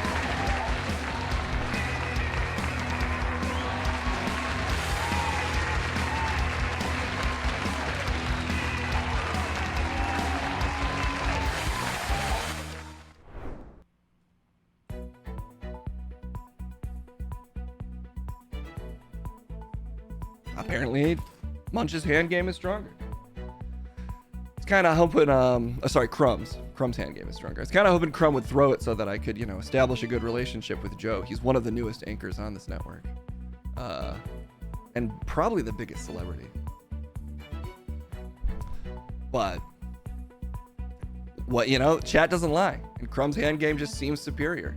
Apparently, Munch's hand game is stronger. It's kind of hoping, Crumb's hand game is stronger. It's kind of hoping Crumb would throw it so that I could, establish a good relationship with Joe. He's one of the newest anchors on this network. And probably the biggest celebrity. But, chat doesn't lie. And Crumb's hand game just seems superior.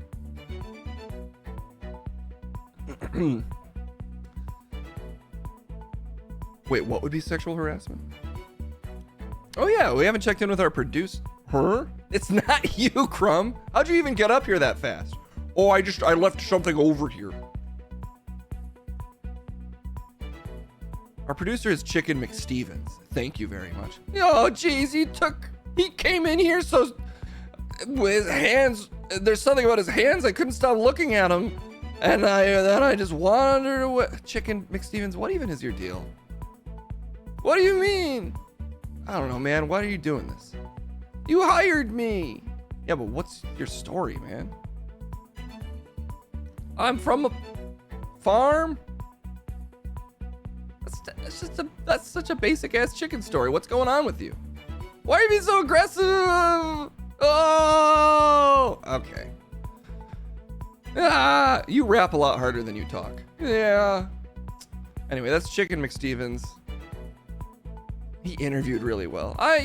Wait, what would be sexual harassment? Oh yeah, we haven't checked in with our producer. Her? It's not you, Crumb. How'd you even get up here that fast? Oh, I left something over here. Our producer is Chicken McStevens. Thank you very much. Oh, jeez, he came in here so with his hands. There's something about his hands. I couldn't stop looking at him, and then I just wandered away. Chicken McStevens, what even is your deal? What do you mean? I don't know, man. Why are you doing this? You hired me. Yeah, but what's your story, man? I'm from a farm. That's such a basic ass chicken story. What's going on with you? Why are you being so aggressive? Oh, okay. Ah, you rap a lot harder than you talk. Yeah. Anyway, that's Chicken McStevens. He interviewed really well. I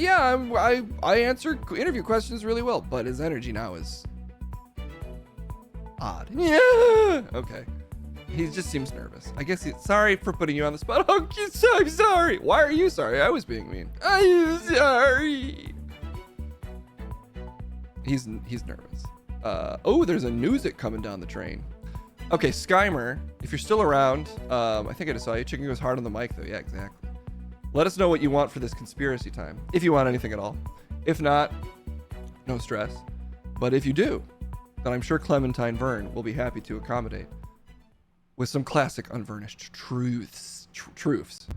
answer interview questions really well, but his energy now is odd. Yeah. Okay. He just seems nervous. I guess he's sorry for putting you on the spot. Oh, I'm sorry. Why are you sorry? I was being mean. I'm sorry. He's nervous. Oh, there's a Newsic coming down the train. Okay, Skymer, if you're still around, I think I just saw you. Chicken goes hard on the mic, though. Yeah, exactly. Let us know what you want for this conspiracy time, if you want anything at all. If not, no stress. But if you do, then I'm sure Clementine Verne will be happy to accommodate with some classic unvarnished truths. Truths.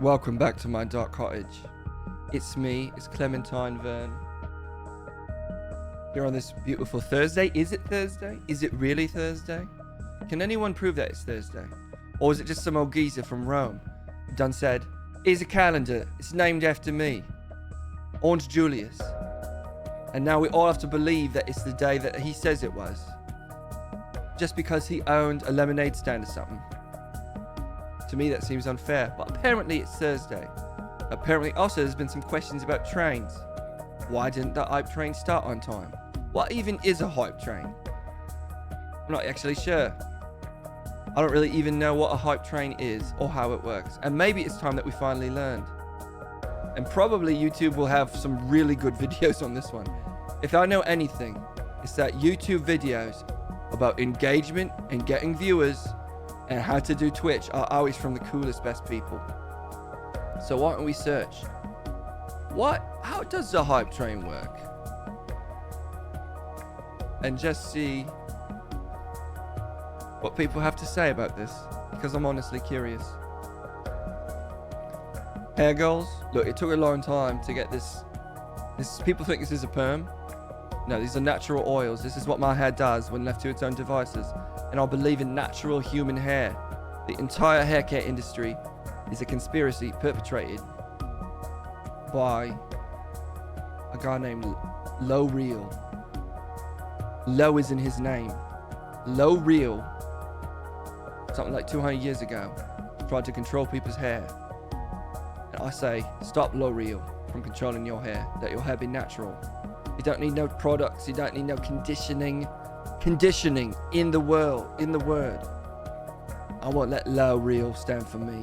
Welcome back to my dark cottage. It's me, it's Clementine Verne. Here on this beautiful Thursday. Is it Thursday? Is it really Thursday? Can anyone prove that it's Thursday? Or is it just some old geezer from Rome who done said, here's a calendar, it's named after me, Orange Julius. And now we all have to believe that it's the day that he says it was. Just because he owned a lemonade stand or something. To me, that seems unfair, but apparently it's Thursday. Apparently also there's been some questions about trains. Why didn't the hype train start on time? What even is a hype train? I'm not actually sure. I don't really even know what a hype train is or how it works. And maybe it's time that we finally learned. And probably YouTube will have some really good videos on this one. If I know anything, it's that YouTube videos about engagement and getting viewers and how to do Twitch are always from the coolest, best people. So why don't we search? How does the hype train work? And just see what people have to say about this, because I'm honestly curious. Hair goals? Look, it took a long time to get this. People think this is a perm. No, these are natural oils. This is what my hair does when left to its own devices. And I believe in natural human hair. The entire hair care industry is a conspiracy perpetrated by a guy named Low Real. Low is in his name. Low Real, something like 200 years ago, tried to control people's hair. And I say, stop Low Real from controlling your hair. Let your hair be natural. You don't need no products. You don't need no conditioning. Conditioning in the word. I won't let Low Real stand for me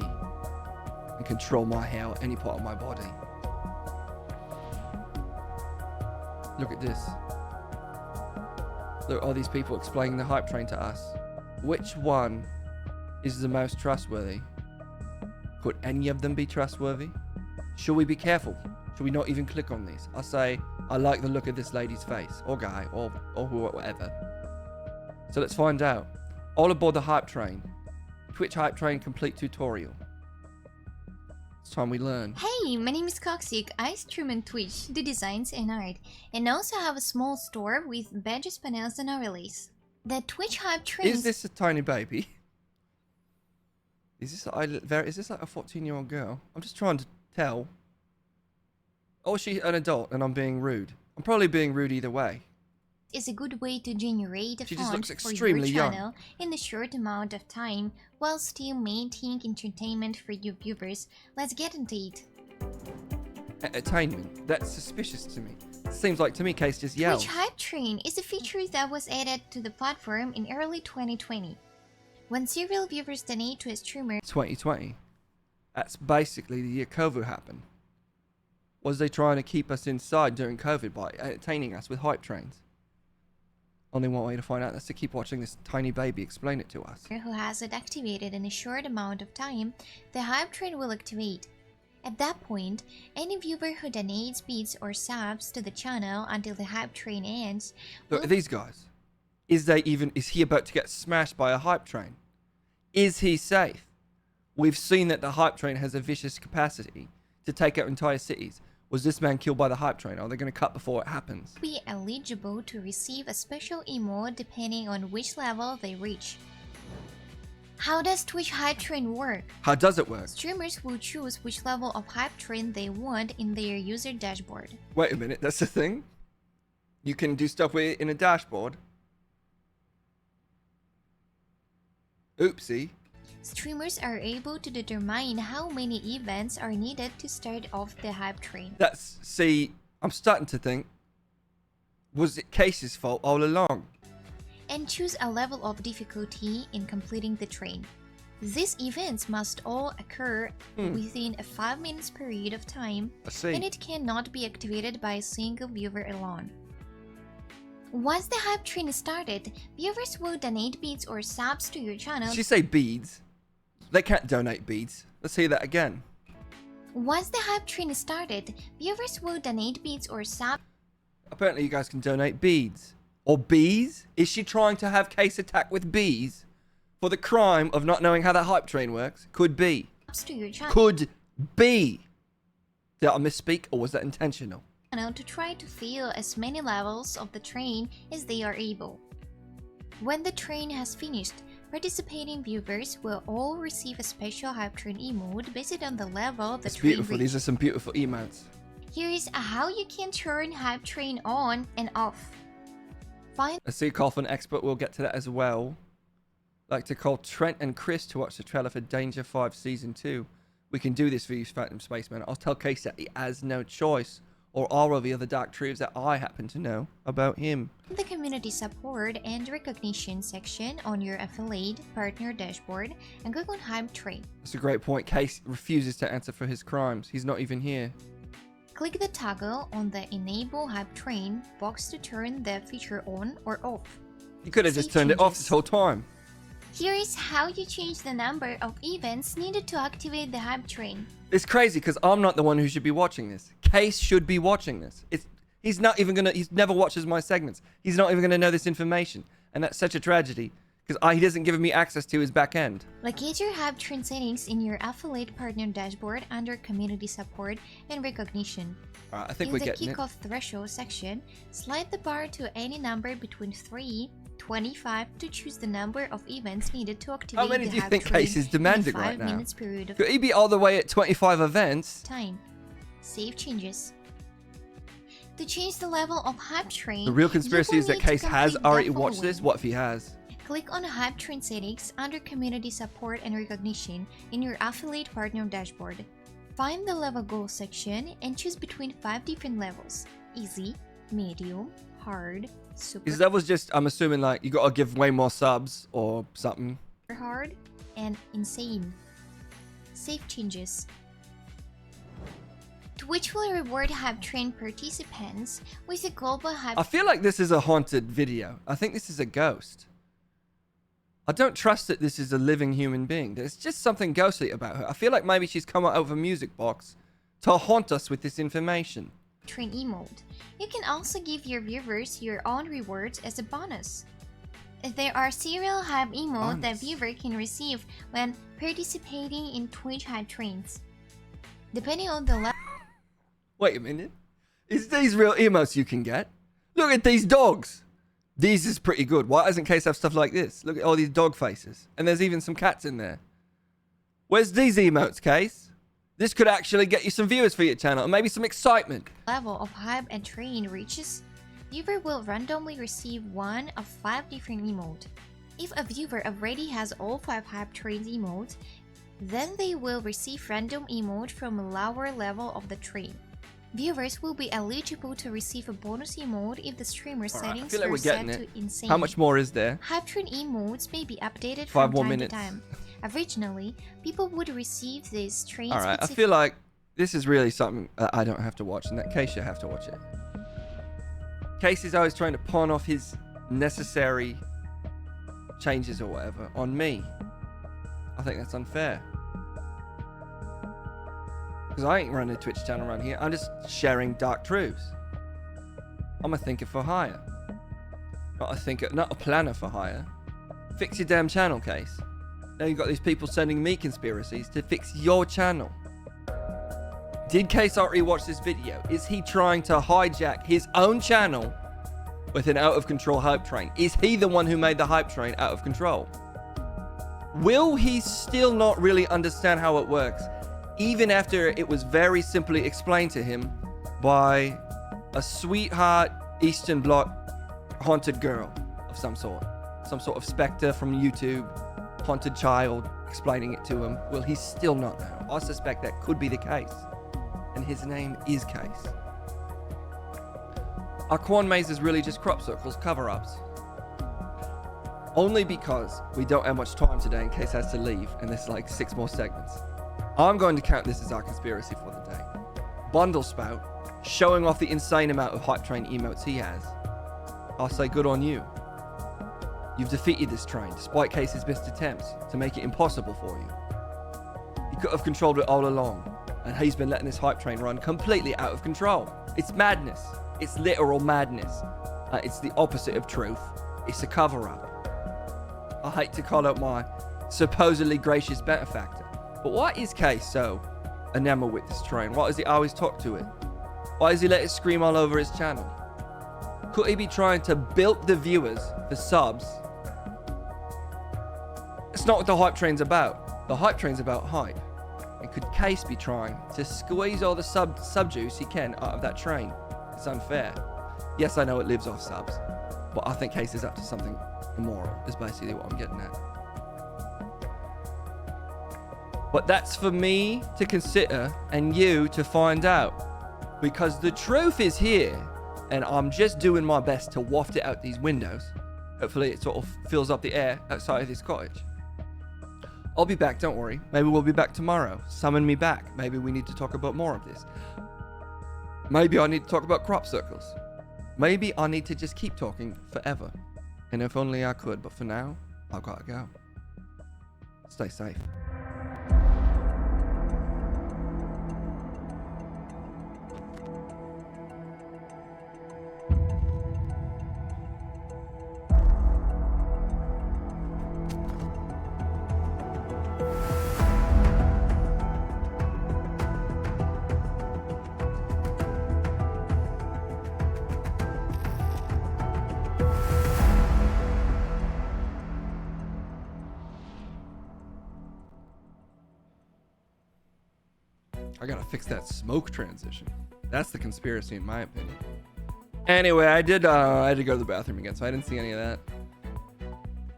and control my hair or any part of my body. Look at this. Look at all these people explaining the hype train to us. Which one is the most trustworthy? Could any of them be trustworthy? Should we be careful? Should we not even click on these? I say, I like the look of this lady's face, or guy, or whatever. So let's find out. All aboard the hype train. Twitch hype train complete tutorial. It's time we learn. Hey, my name is Coxic. I stream on Twitch, do designs and art, and also have a small store with badges, panels, and overlays. The Twitch hype train. Is this a tiny baby? Is this like a 14-year-old girl? I'm just trying to tell. Or is she an adult and I'm being rude? I'm probably being rude either way. Is a good way to generate a She just fund looks for your extremely young. channel in a short amount of time while still maintaining entertainment for your viewers. Let's get into it. Entertainment? That's suspicious to me. Seems like to me Case just yelled. Twitch Hype Train is a feature that was added to the platform in early 2020. When serial viewers donate to a streamer, 2020. That's basically the year COVID happened. Was they trying to keep us inside during COVID by entertaining us with hype trains? Only one way to find out is to keep watching this tiny baby explain it to us. Who has it activated in a short amount of time, the hype train will activate. At that point, any viewer who donates bits or subs to the channel until the hype train ends Look at these guys. Is he about to get smashed by a hype train? Is he safe? We've seen that the hype train has a vicious capacity to take out entire cities. Was this man killed by the hype train? Are they going to cut before it happens? be eligible to receive a special emote depending on which level they reach. How does Twitch hype train work? How does it work? Streamers will choose which level of hype train they want in their user dashboard. Wait a minute, that's the thing? You can do stuff with it in a dashboard? Oopsie. Streamers are able to determine how many events are needed to start off the hype train. See, I'm starting to think, was it Casey's fault all along? And choose a level of difficulty in completing the train. These events must all occur within a 5 minutes period of time, I see. and it cannot be activated by a single viewer alone. Once the hype train is started, viewers will donate bits or subs to your channel. Did she say beads? They can't donate beads. Let's hear that again. Once the hype train is started, viewers will donate bits or subs. Apparently you guys can donate beads. Or bees? Is she trying to have Case attack with bees? For the crime of not knowing how that hype train works? Could be. To your channel Could be. Did I misspeak or was that intentional? to try to fill as many levels of the train as they are able. When the train has finished, participating viewers will all receive a special hype train emote based on the level the It's train beautiful. reached. These are some beautiful emotes. Here is how you can turn hype train on and off. Find I see call for an expert. We'll get to that as well. Like to call Trent and Chris to watch the trailer for Danger 5 Season 2. We can do this for you, Phantom Spaceman. I'll tell Case that he has no choice. Or all of the other dark truths that I happen to know about him. the community support and recognition section on your affiliate partner dashboard and click on hype train. That's a great point. Case refuses to answer for his crimes. He's not even here. Click the toggle on the Enable Hype Train box to turn the feature on or off. You could have just Save turned it off changes. this whole time. Here is how you change the number of events needed to activate the Hype Train. It's crazy because I'm not the one who should be watching this. Case should be watching this. He's not even gonna. He's never watches my segments. He's not even gonna know this information, and that's such a tragedy because he doesn't give me access to his back end. Locate your Hype Train settings in your affiliate partner dashboard under Community Support and Recognition. Alright, I think In we're the getting it. Kickoff Threshold section, slide the bar to any number between 3, 25 to choose the number of events needed to activate How many the do you Hype think Train Case is in a demanding 5 right now? minutes period of Could he be all the way at 25 events? time. Save changes. To change the level of Hype Train, The real conspiracy you is will that need to Case has complete the already watched this. following. What if he has? Click on Hype Train settings under Community Support and Recognition in your affiliate partner dashboard. Find the level goal section and choose between 5 different levels: easy, medium, hard, super Because that was just, I'm assuming, like, you gotta give way more subs or something. hard, and insane. Save changes. Twitch will reward Hype Train participants with a global Hype I feel like this is a haunted video. I think this is a ghost. I don't trust that this is a living human being. There's just something ghostly about her. I feel like maybe she's come out of a music box to haunt us with this information. Train emote. You can also give your viewers your own rewards as a bonus. There are serial Hype emote that Bonus. viewer can receive when participating in Twitch Hype Trains. Depending on the level Wait a minute. Is these real emotes you can get? Look at these dogs. These is pretty good. Why doesn't Case have stuff like this? Look at all these dog faces. And there's even some cats in there. Where's these emotes, Case? This could actually get you some viewers for your channel and maybe some excitement. of Hype and Train reaches, viewer will randomly receive one of 5 different emotes. If a viewer already has all 5 Hype Trains emotes, then they will receive random emote from a lower level of the train. Viewers will be eligible to receive a bonus emote if the streamer's Alright, I settings feel like are we're set getting to it. insane. How much more is there? Hype Train emotes may be 5 updated from more time minutes. to time. Originally, people would receive these train All right, I feel like this is really something I don't have to watch. In that case, you have to watch it. Casey's always trying to pawn off his necessary changes or whatever on me. I think that's unfair. Because I ain't running a Twitch channel around here. I'm just sharing dark truths. I'm a thinker for hire. Not a planner for hire. Fix your damn channel, Case. Now you've got these people sending me conspiracies to fix your channel. Did Case already watch this video? Is he trying to hijack his own channel with an out of control hype train? Is he the one who made the hype train out of control? Will he still not really understand how it works, even after it was very simply explained to him by a sweetheart Eastern Bloc haunted girl of some sort of specter from YouTube, haunted child explaining it to him? Will he still not know? I suspect that could be the case, and his name is Case. Our corn maze is really just crop circles, cover-ups. Only because we don't have much time today, and Case has to leave, and there's like 6 more segments. I'm going to count this as our conspiracy for the day. Bundle Spout, showing off the insane amount of hype train emotes he has. I'll say good on you. You've defeated this train, despite Case's best attempts to make it impossible for you. He could have controlled it all along, and he's been letting this hype train run completely out of control. It's madness. It's literal madness. It's the opposite of truth. It's a cover-up. I hate to call out my supposedly gracious benefactor, but why is Case so enamored with this train? Why does he always talk to it? Why does he let it scream all over his channel? Could he be trying to bilk the viewers for subs? It's not what the hype train's about. The hype train's about hype. And could Case be trying to squeeze all the sub juice he can out of that train? It's unfair. Yes, I know it lives off subs, but I think Case is up to something immoral, is basically what I'm getting at. But that's for me to consider and you to find out, because the truth is here, and I'm just doing my best to waft it out these windows. Hopefully it sort of fills up the air outside of this cottage. I'll be back, don't worry. Maybe we'll be back tomorrow. Summon me back. Maybe we need to talk about more of this. Maybe I need to talk about crop circles. Maybe I need to just keep talking forever. And if only I could, but for now, I've got to go. Stay safe. I gotta fix that smoke transition. That's the conspiracy in my opinion. Anyway, I had to go to the bathroom again, so I didn't see any of that.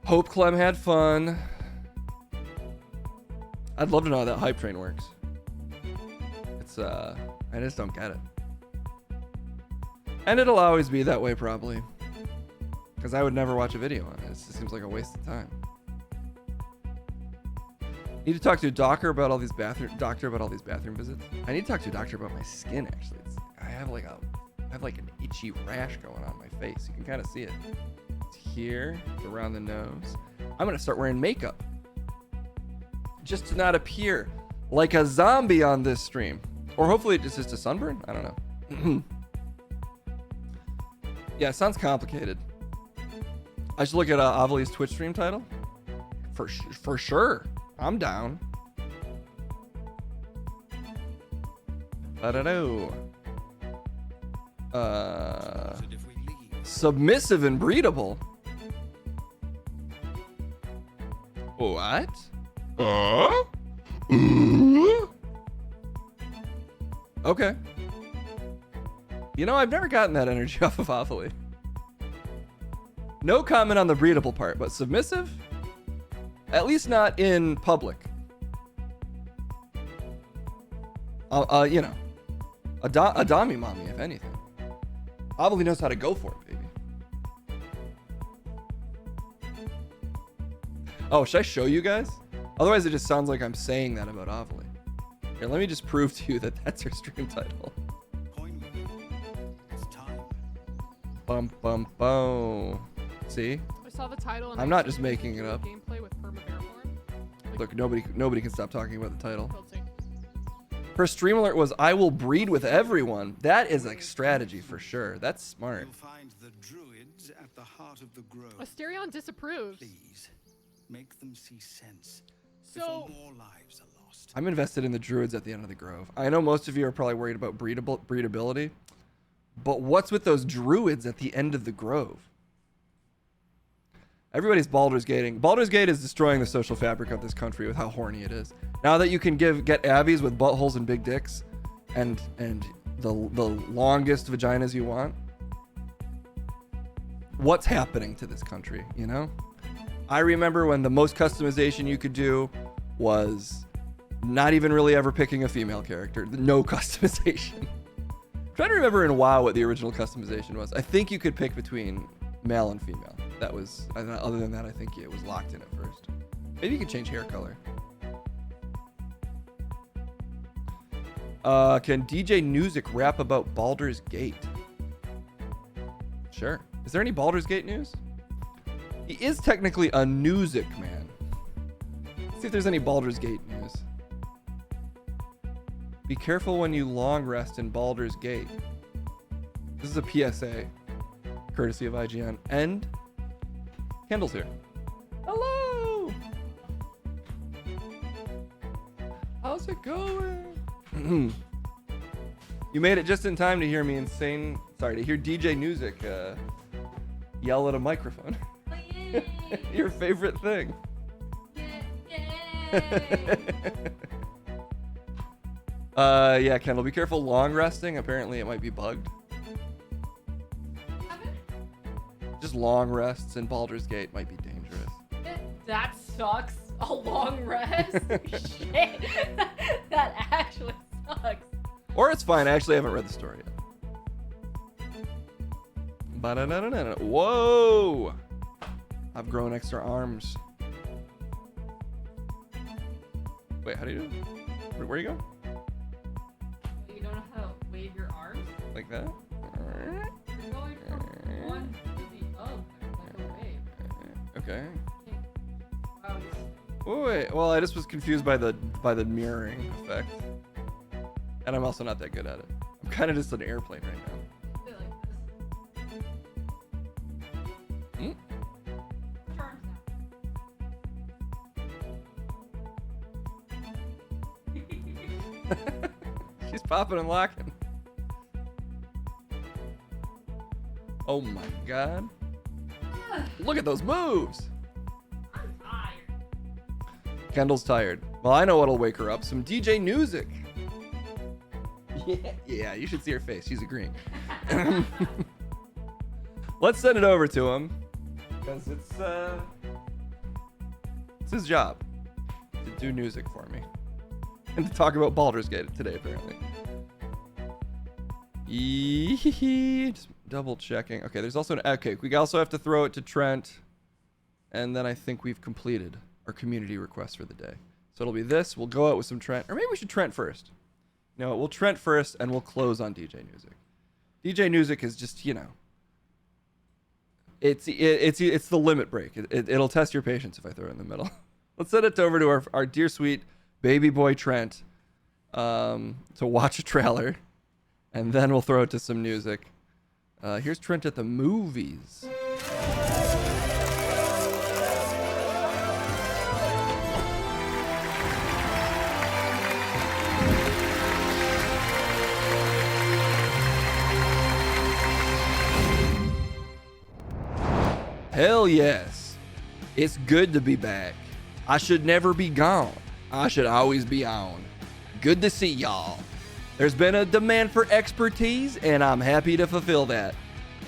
Hope Clem had fun. I'd love to know how that hype train works. It's I just don't get it. And it'll always be that way probably, because I would never watch a video on it. It just seems like a waste of time. Need to talk to a doctor about all these bathroom visits. I need to talk to a doctor about my skin actually. I have like an itchy rash going on my face. You can kind of see it. It's here, it's around the nose. I'm gonna start wearing makeup just to not appear like a zombie on this stream. Or hopefully it's just a sunburn. I don't know. Yeah, it sounds complicated. I should look at Avali's Twitch stream title. For sure. I'm down. I don't know. Submissive and breedable. What? Okay. You know, I've never gotten that energy off of Avali. No comment on the breedable part, but submissive? At least not in public. You know, a dommy mommy, if anything. Avali knows how to go for it, baby. Oh, should I show you guys? Otherwise, it just sounds like I'm saying that about Ovely. Here, let me just prove to you that that's her stream title. Bum bum bum. See? I saw the title. And I'm not just making it up. Gameplay with Perma-Bearhorn. Look, nobody can stop talking about the title. Cool, see. Her stream alert was, "I will breed with everyone." That is like strategy for sure. That's smart. You'll find the druids at the heart of the grove. Asterion disapproves. Please, make them see sense. So, before more lives are lost. I'm invested in the druids at the end of the grove. I know most of you are probably worried about breedability, but what's with those druids at the end of the grove? Everybody's Baldur's Gating. Baldur's Gate is destroying the social fabric of this country with how horny it is. Now that you can get abbeys with buttholes and big dicks, and the longest vaginas you want, what's happening to this country? You know, I remember when the most customization you could do was not even really ever picking a female character. No customization. I'm trying to remember in WoW what the original customization was. I think you could pick between male and female. That was, other than that, I think it was locked in at first. Maybe you could change hair color. Can DJ Newsick rap about Baldur's Gate? Sure. Is there any Baldur's Gate news? He is technically a Newsick man. Let's see if there's any Baldur's Gate news. Be careful when you long rest in Baldur's Gate. This is a PSA, courtesy of IGN. And Kendall's here. Hello. How's it going? You made it just in time to hear me to hear DJ Newsick yell at a microphone. Oh, Your favorite thing. Yeah, Kendall, be careful long resting. Apparently it might be bugged. Just long rests in Baldur's Gate might be dangerous. that sucks. A long rest? Shit. That actually sucks. Or it's fine. I actually haven't read the story yet. Ba-da-da-da-da. Whoa! I've grown extra arms. Wait, how do you do it? Where you go? You don't know how to wave your arms? Like that? You're going from one to the other, like a wave. Okay. Wow, Oh, wait. Well, I just was confused by the mirroring effect. And I'm also not that good at it. I'm kind of just an airplane right now. you like this. Hmm? Put your arms down. She's popping and locking. Oh my god. Look at those moves. I'm tired. Kendall's tired. Well, I know what'll wake her up. Some DJ Newsick. Yeah, you should see her face. She's agreeing. Let's send it over to him. Because it's his job to do music for me. And to talk about Baldur's Gate today, apparently. Just double checking. Okay, there's also an... Okay, we also have to throw it to Trent. And then I think we've completed our community request for the day. So it'll be this. We'll go out with some Trent. Or maybe we should Trent first. No, we'll Trent first, and we'll close on DJ Newsick. DJ Newsick is just, you know... It's the limit break. It'll test your patience if I throw it in the middle. Let's send it over to our dear sweet baby boy Trent to watch a trailer, and then we'll throw it to some music. Here's Trent at the movies. Hell yes. It's good to be back. I should never be gone. I should always be on. Good to see y'all. There's been a demand for expertise, and I'm happy to fulfill that.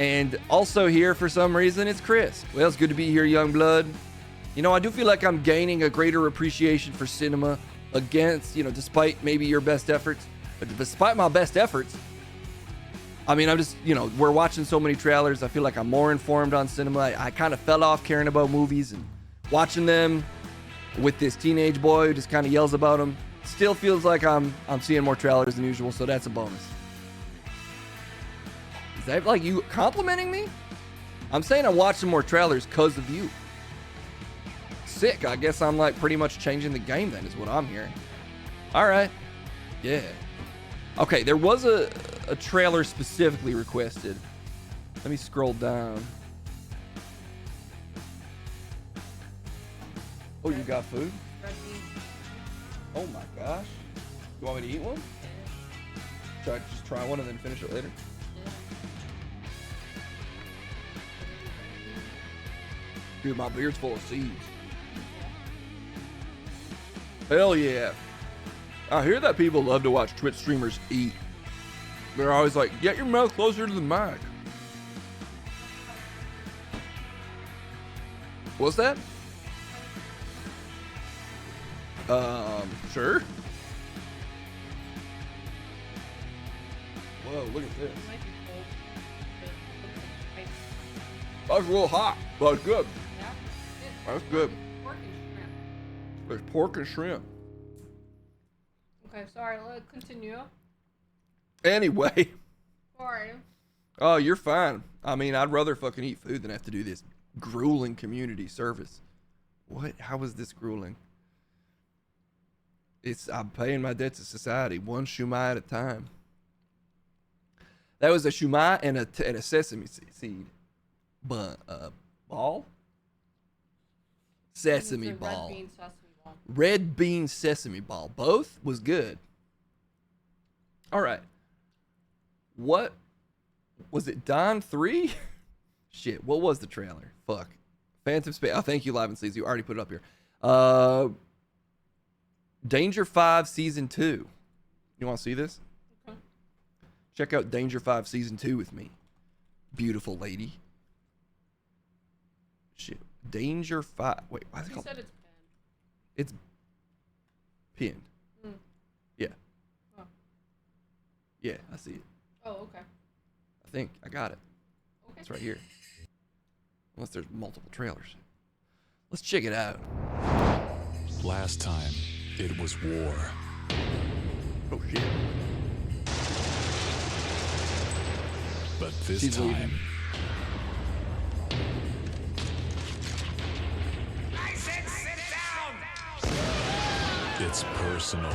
And also here for some reason, it's Chris. Well, it's good to be here, young blood. You know, I do feel like I'm gaining a greater appreciation for cinema despite maybe your best efforts. But despite my best efforts, I mean, I'm just, we're watching so many trailers. I feel like I'm more informed on cinema. I kind of fell off caring about movies and watching them with this teenage boy who just kind of yells about him. Still feels like I'm seeing more trailers than usual, so that's a bonus. Is that like you complimenting me? I'm saying I'm watching more trailers because of you. Sick. I guess I'm like pretty much changing the game then, is what I'm hearing. All right. Yeah. Okay, there was a trailer specifically requested. Let me scroll down. Oh, you got food? Oh my gosh. You want me to eat one? Should I just try one and then finish it later? Dude, my beard's full of seeds. Hell yeah. I hear that people love to watch Twitch streamers eat. They're always like, get your mouth closer to the mic. What's that? Sure. Whoa, look at this. That was a little hot, but it's good. That's good. Pork and shrimp. There's pork and shrimp. Okay, sorry, let's continue. Anyway. Sorry. Oh, you're fine. I mean, I'd rather fucking eat food than have to do this grueling community service. What? How is this grueling? I'm paying my debt to society, one shumai at a time. That was a shumai and a sesame seed. But ball? Sesame It's a ball. Red bean sesame ball. Red bean sesame ball. Both was good. All right. What was it? Dawn 3? Shit. What was the trailer? Fuck. Phantom Space. Oh, thank you, Live and Sleazy. You already put it up here. Danger 5 Season 2. You want to see this? Okay. Check out Danger 5 Season 2 with me. Beautiful lady. Shit. Danger 5. Wait, why is it He called? said it's It's pinned. Mm. Yeah. Oh. Yeah, I see it. Oh, okay. I think I got it. Okay. It's right here. Unless there's multiple trailers. Let's check it out. Last time, it was war. Oh shit. But this She's time, leaving. I said sit down! it's personal.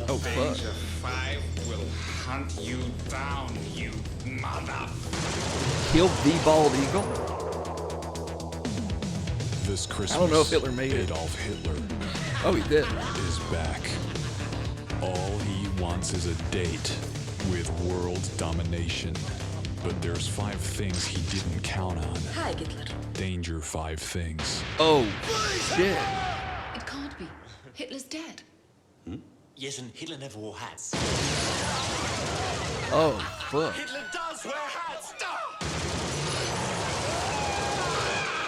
Oh fuck. Danger 5 will hunt you down, you mother. Killed the bald eagle? This Christmas, I don't know if Hitler made it. Adolf Hitler Oh, he did. is back. All he wants is a date with world domination. But there's 5 things he didn't count on. Hi, Hitler. Danger 5 things. Oh shit. It can't be. Hitler's dead. Yes, and Hitler never wore hats. Oh fuck. Hitler does wear hats! Stop!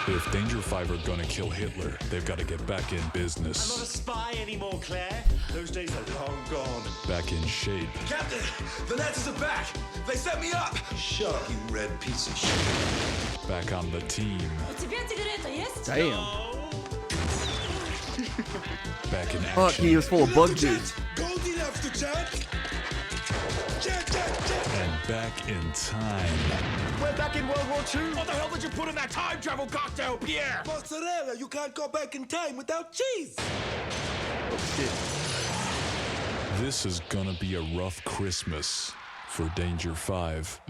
If Danger 5 are gonna kill Hitler, they've got to get back in I'm not a business. spy anymore, Claire. Those days are long gone. Back in shape. Captain, the Nazis are back! They set me up! Shut up, you red piece of shit. Back on the team. Damn. Back in Fuck, he action. was full of bug juice. Goldie loves the chat! And back in time. We're back in World War II! What the hell did you put in that time travel cocktail, Pierre? Mozzarella, you can't go back in time without cheese! Oh shit. This is gonna be a rough Christmas for Danger 5.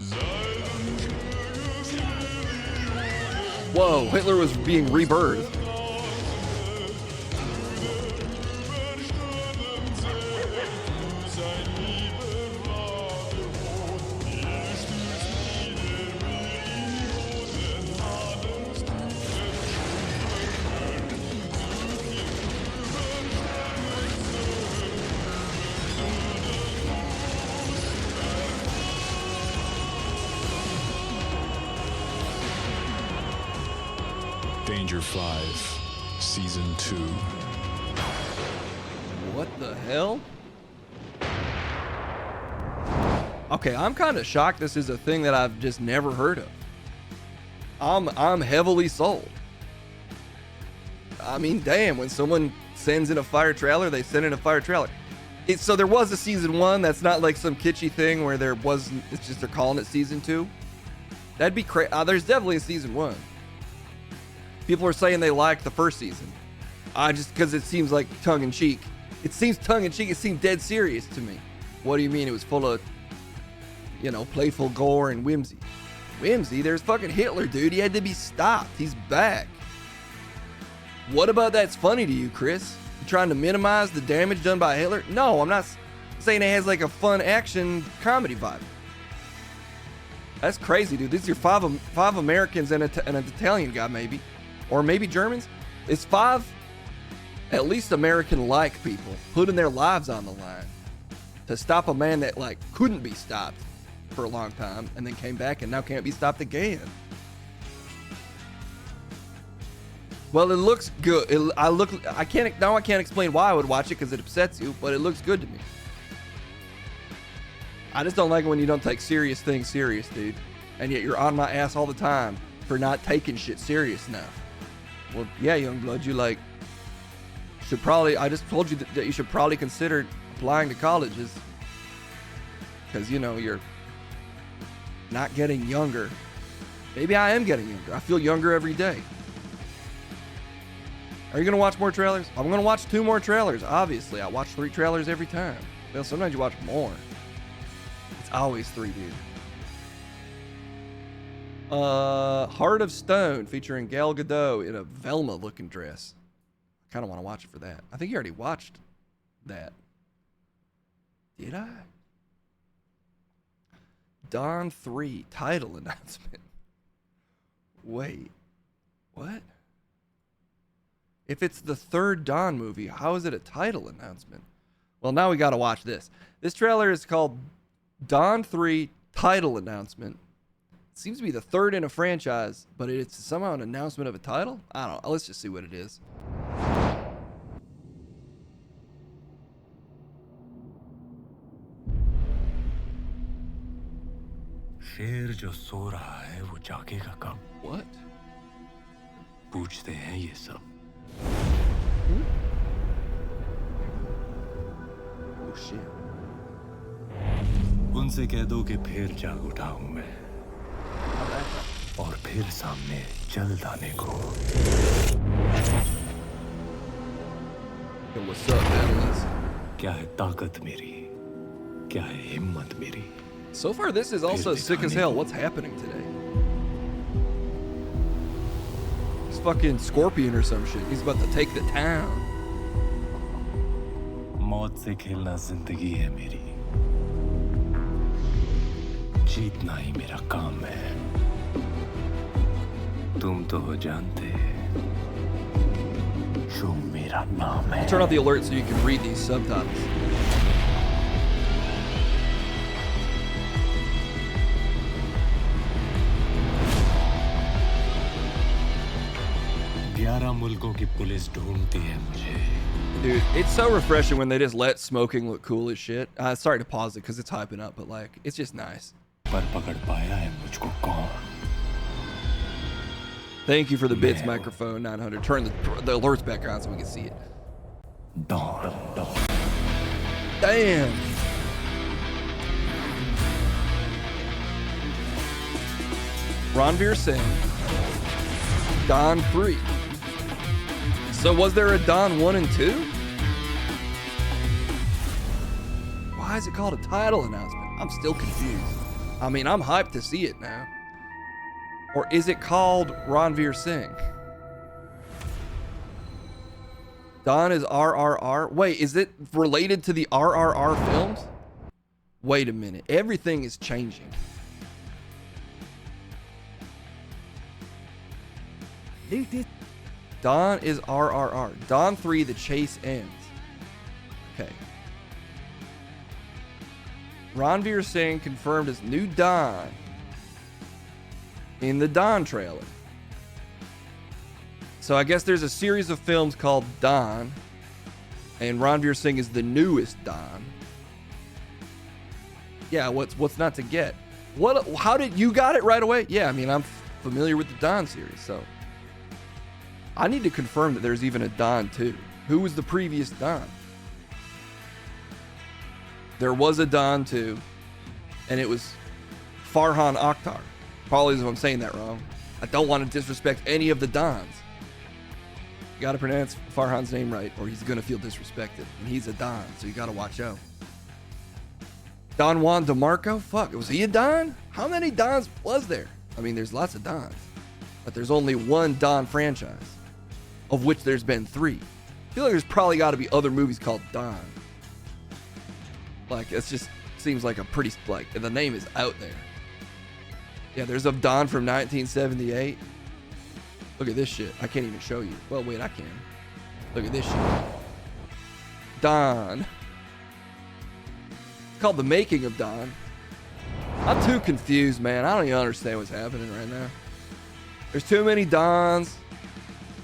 Whoa, Hitler was being rebirthed. Danger 5, Season 2. What the hell? Okay, I'm kind of shocked this is a thing that I've just never heard of. I'm heavily sold. I mean, damn, when someone sends in a fire trailer, they send in a fire trailer. So there was a season 1. That's not like some kitschy thing where there wasn't. It's just they're calling it season 2. That'd be crazy. There's definitely a season 1. People are saying they liked the first season. Just because it seems like tongue in cheek. It seems tongue in cheek. It seemed dead serious to me. What do you mean? It was full of, playful gore and whimsy. Whimsy? There's fucking Hitler, dude. He had to be stopped. He's back. What about that's funny to you, Chris? You trying to minimize the damage done by Hitler? No, I'm not saying it has like a fun action comedy vibe. That's crazy, dude. These are five Americans and an Italian guy, maybe. Or maybe Germans. It's 5 at least American-like people putting their lives on the line to stop a man that like couldn't be stopped for a long time and then came back and now can't be stopped again. Well, it looks good. I can't explain why I would watch it because it upsets you, but it looks good to me. I just don't like it when you don't take serious things serious, dude. And yet you're on my ass all the time for not taking shit serious enough. Well, yeah, Youngblood, you should probably, I just told you that you should probably consider applying to colleges. Because, you're not getting younger. Maybe I am getting younger. I feel younger every day. Are you going to watch more trailers? I'm going to watch 2 more trailers, obviously. I watch 3 trailers every time. Well, sometimes you watch more. It's always 3, dude. Heart of Stone featuring Gal Gadot in a Velma-looking dress. I kind of want to watch it for that. I think you already watched that. Did I? Dawn 3 title announcement. Wait. What? If it's the 3rd Dawn movie, how is it a title announcement? Well, now we got to watch this. This trailer is called Dawn 3 title announcement. It seems to be the 3rd in a franchise, but it's somehow an announcement of a title? I don't know. Let's just see what it is. शेर जो सो रहा है वो जागेगा कब? What? पूछते हैं ये सब. Oh shit. उनसे कह दो कि फिर जाग उठा हूं मैं. और फिर सामने जल्द आने को. Yo, what's up, Annalise? क्या है ताकत मेरी? क्या है हिम्मत मेरी? So far, this is also sick as hell. What's happening today? It's fucking Scorpion or some shit. He's about to take the town. मौत से खेलना जिंदगी है मेरी. जीतना ही मेरा काम है. तुम तो हो जानते जो मेरा नाम है. Turn off the alert so you can read these subtitles. मुल्कों की पुलिस ढूंढती है मुझे. Dude, it's so refreshing when they just let smoking look cool as shit. Sorry to pause it because it's hyping up, but like, it's just nice. पर पकड़ पाया है मुझको कौन? Thank you for the bits, microphone 900. Turn the alerts back on so we can see it. Dawn. Damn. Ranveer Singh. Dawn 3. So was there a Dawn 1 and 2? Why is it called a title announcement? I'm still confused. I mean, I'm hyped to see it now. Or is it called Ranveer Singh? Dawn is RRR. Wait, is it related to the RRR films? Wait a minute. Everything is changing. Dawn is RRR. Dawn 3, the chase ends. Okay. Ranveer Singh confirmed as new Dawn in the Dawn trailer. So I guess there's a series of films called Dawn, and Ranveer Singh is the newest Dawn. Yeah, what's not to get? How did you got it right away? Yeah, I mean, I'm familiar with the Dawn series, so I need to confirm that there's even a Don 2. Who was the previous Don? There was a Don 2, and it was Farhan Akhtar. Apologies if I'm saying that wrong. I don't want to disrespect any of the Dons. You gotta pronounce Farhan's name right, or he's gonna feel disrespected. And he's a Don, so you gotta watch out. Don Juan DeMarco? Fuck, was he a Don? How many Dons was there? I mean, there's lots of Dons, but there's only one Don franchise, of which there's been 3. I feel like there's probably got to be other movies called Don. Like, it just seems like a pretty, like, the name is out there. Yeah, there's a Don from 1978. Look at this shit. I can't even show you. Well, wait, I can. Look at this shit. Don. It's called The Making of Don. I'm too confused, man. I don't even understand what's happening right now. There's too many Dons.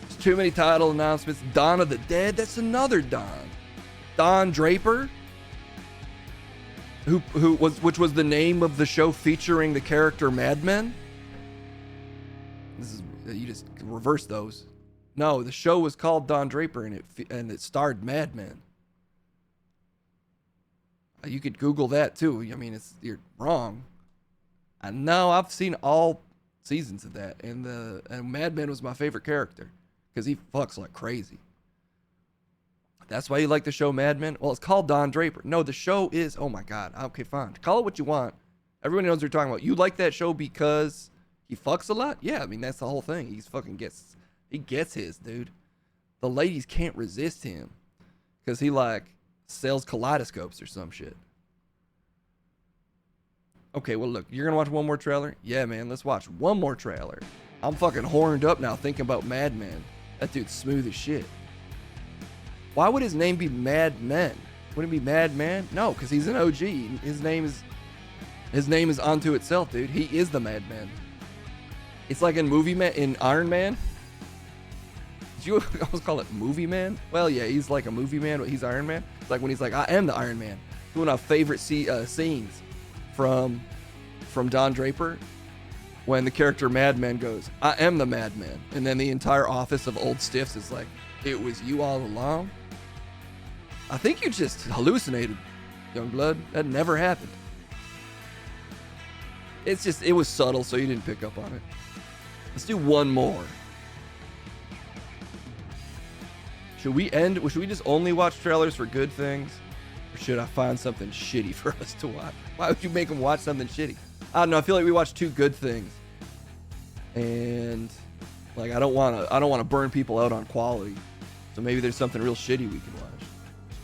There's too many title announcements. Dawn of the Dead. That's another Don. Don Draper. Which was the name of the show featuring the character Mad Men. This is, you just reverse those. No, the show was called Don Draper and it starred Mad Men. You could Google that too. I mean, you're wrong. I know I've seen all seasons of that, and Mad Men was my favorite character because he fucks like crazy. That's why you like the show Mad Men? Well, it's called Don Draper. No, the show is, oh my God. Okay, fine. Call it what you want. Everyone knows what you're talking about. You like that show because he fucks a lot? Yeah, I mean, that's the whole thing. He gets his, dude. The ladies can't resist him because he like sells kaleidoscopes or some shit. Okay, well, look, you're going to watch one more trailer? Yeah, man, let's watch one more trailer. I'm fucking horned up now thinking about Mad Men. That dude's smooth as shit. Why would his name be Mad Men? Wouldn't it be Mad Man? No, because he's an OG. His name is onto itself, dude. He is the Mad Man. It's like in Iron Man. Did you almost call it Movie Man? Well, yeah, he's like a movie man, but he's Iron Man. It's like when he's like, I am the Iron Man. One of my favorite scenes from Don Draper, when the character Mad Men goes, I am the Mad Man. And then the entire office of old stiffs is like, it was you all along? I think you just hallucinated, Youngblood. That never happened. It was subtle, so you didn't pick up on it. Let's do one more. Should we just only watch trailers for good things? Or should I find something shitty for us to watch? Why would you make them watch something shitty? I don't know, I feel like we watched 2 good things. And like I don't wanna burn people out on quality. So maybe there's something real shitty we can watch.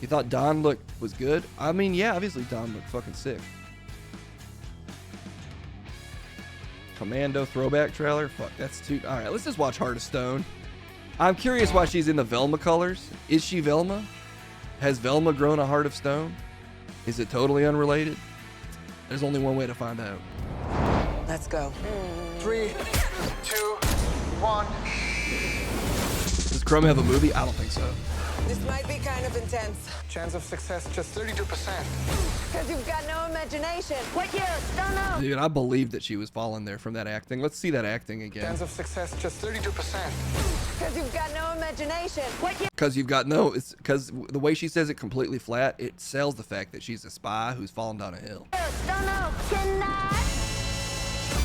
You thought Don was good? I mean, yeah, obviously Don looked fucking sick. Commando throwback trailer? Fuck, that's too... Alright, let's just watch Heart of Stone. I'm curious why she's in the Velma colors. Is she Velma? Has Velma grown a heart of stone? Is it totally unrelated? There's only one way to find out. Let's go. 3, 2, 1. Does Crumb have a movie? I don't think so. This might be kind of intense. Chance of success just 32%. Because you've got no imagination. What you don't know. Dude, I believe that she was falling there from that acting. Let's see that acting again. Chance of success just 32%. Because you've got no imagination. What you... Because you've got no... It's because the way she says it completely flat, it sells the fact that she's a spy who's fallen down a hill. Don't know.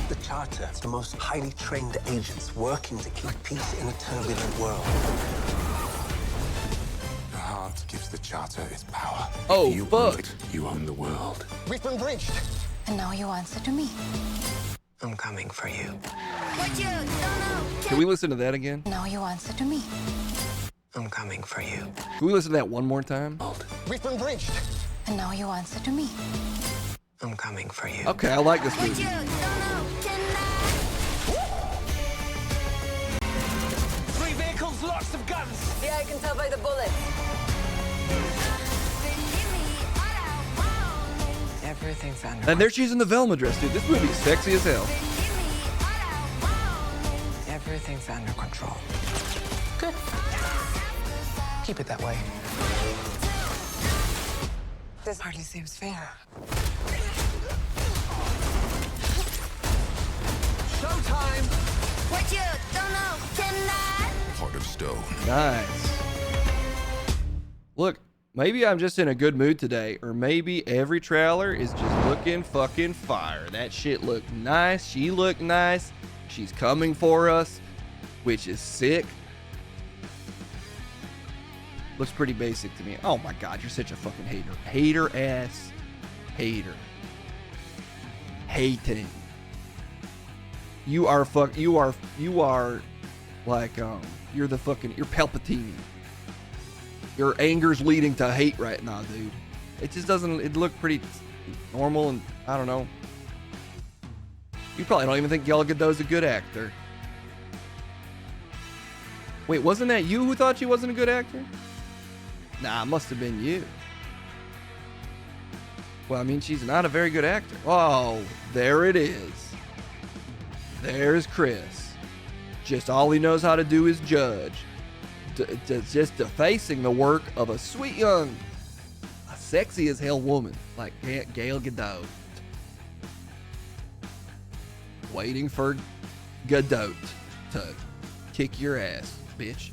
The Charter is the most highly trained agents working to keep peace in a turbulent world. The heart gives the Charter its power. Oh, if you fuck. own it, you own the world. We've been breached. And now you answer to me. I'm coming for you. What you don't know. Can we listen to that again? Now you answer to me. I'm coming for you. Can we listen to that one more time? We've been breached. And now you answer to me. I'm coming for you. Okay, I like this movie. What you don't know. 3 vehicles, lots of guns. Yeah, I can tell by the bullets. Everything's under. And there she's in the Velma dress, dude. This movie's sexy as hell. Everything's under control. Good. Keep it that way. This hardly seems fair. Showtime. What you don't know, heart of stone. Nice. Look, maybe I'm just in a good mood today, or maybe every trailer is just looking fucking fire. That shit looked nice. She looked nice. She's coming for us, which is sick. Looks pretty basic to me. Oh my God, you're such a fucking hater. Hater ass hater. Hating. You are like, you're Palpatine. Your anger's leading to hate right now, dude. It just doesn't, it looked pretty normal, and I don't know. You probably don't even think Gal Gadot's a good actor. Wait, wasn't that you who thought she wasn't a good actor? Nah, it must have been you. Well, I mean, she's not a very good actor. Oh, there it is. There's Chris. Just all he knows how to do is judge. Just defacing the work of a sweet young, a sexy as hell woman like Gal Gadot. Waiting for Gadot to kick your ass, bitch.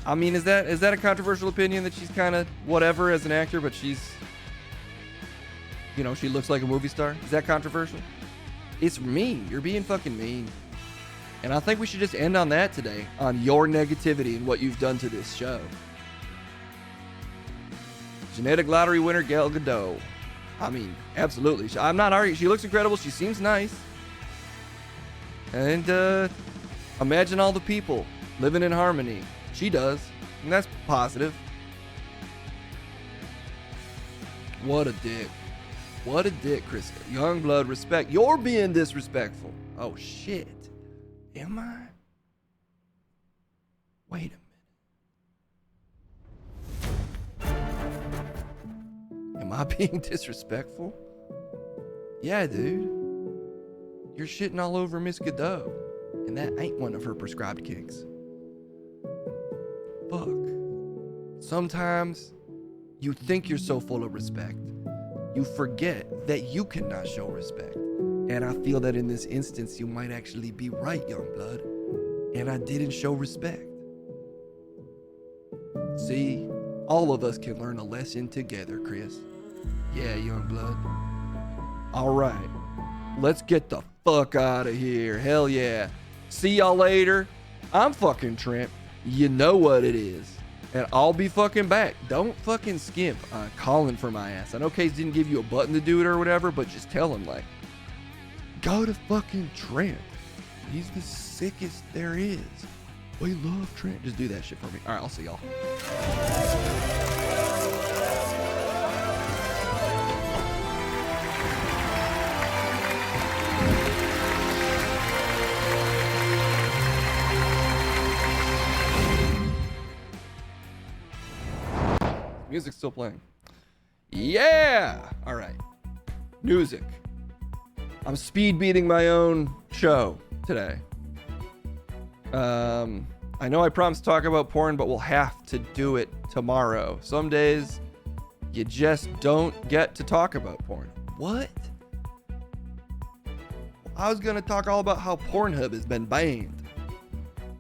I mean, is that a controversial opinion that she's kind of whatever as an actor, but she's, you know, she looks like a movie star? Is that controversial? It's mean. You're being fucking mean. And I think we should just end on that today, on your negativity and what you've done to this show. Genetic lottery winner Gal Gadot. I mean, absolutely. I'm not arguing. She looks incredible. She seems nice. And imagine all the people living in harmony. She does. And that's positive. What a dick. What a dick, Chris. Youngblood, respect. You're being disrespectful. Oh, shit. Am I? Wait a minute. Am I being disrespectful? Yeah, dude. You're shitting all over Miss Gadot. And that ain't one of her prescribed kinks. Fuck. Sometimes you think you're so full of respect. You forget that you cannot show respect. And I feel that in this instance, you might actually be right, Youngblood. And I didn't show respect. See, all of us can learn a lesson together, Chris. Yeah, Youngblood. All right, let's get the fuck out of here. Hell yeah. See y'all later. I'm fucking Trent. You know what it is. And I'll be fucking back. Don't fucking skimp on calling for my ass. I know Case didn't give you a button to do it or whatever, but just tell him, like, go to fucking Trent. He's the sickest there is. We love Trent. Just do that shit for me. All right, I'll see y'all. Music's still playing. Yeah! All right. Music. I'm speed beating my own show today. I know I promised to talk about porn, but we'll have to do it tomorrow. Some days you just don't get to talk about porn. What? I was gonna talk all about how Pornhub has been banned.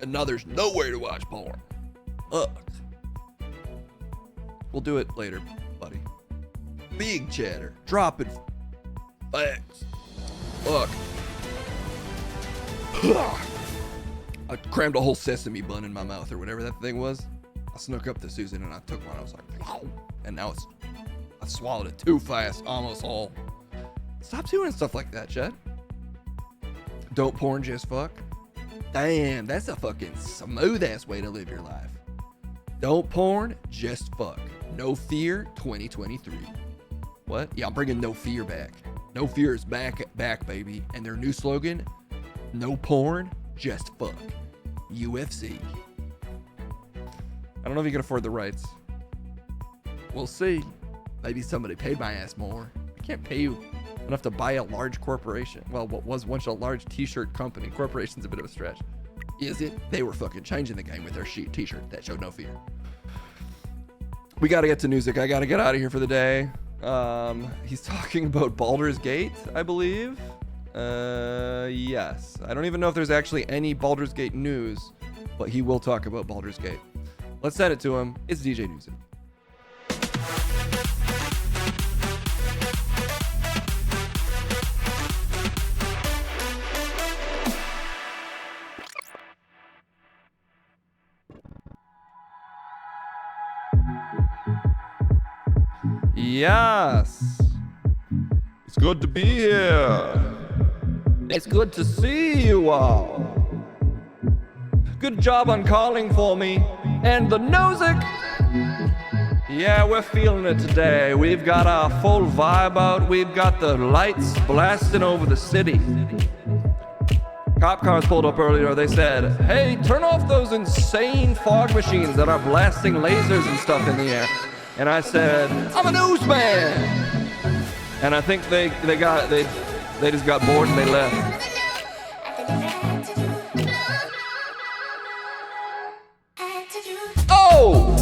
And now there's nowhere to watch porn. Ugh. We'll do it later, buddy. Big chatter. Dropping facts. Fuck. I crammed a whole sesame bun in my mouth or whatever that thing was. I snuck up to Susan and I took one. I was like, and now I swallowed it too fast, almost all. Stop doing stuff like that, Chet. Don't porn, just fuck. Damn, that's a fucking smooth ass way to live your life. Don't porn, just fuck. No Fear 2023. What? Yeah, I'm bringing No Fear back. No Fear is back, baby. And their new slogan, no porn, just fuck. UFC. I don't know if you can afford the rights. We'll see. Maybe somebody paid my ass more. I can't pay you enough to buy a large corporation. Well, what was once a large t-shirt company. Corporation's a bit of a stretch. Is it? They were fucking changing the game with their t-shirt that showed no fear. We gotta get to music. I gotta get out of here for the day. He's talking about Baldur's Gate, I believe. Yes. I don't even know if there's actually any Baldur's Gate news, but he will talk about Baldur's Gate. Let's send it to him. It's DJ News. Yes. It's good to be here. It's good to see you all. Good job on calling for me. And the music. Yeah, we're feeling it today. We've got our full vibe out. We've got the lights blasting over the city. Cop cars pulled up earlier. They said, hey, turn off those insane fog machines that are blasting lasers and stuff in the air. And I said, I'm a newsman. And I think they just got bored and they left. Oh!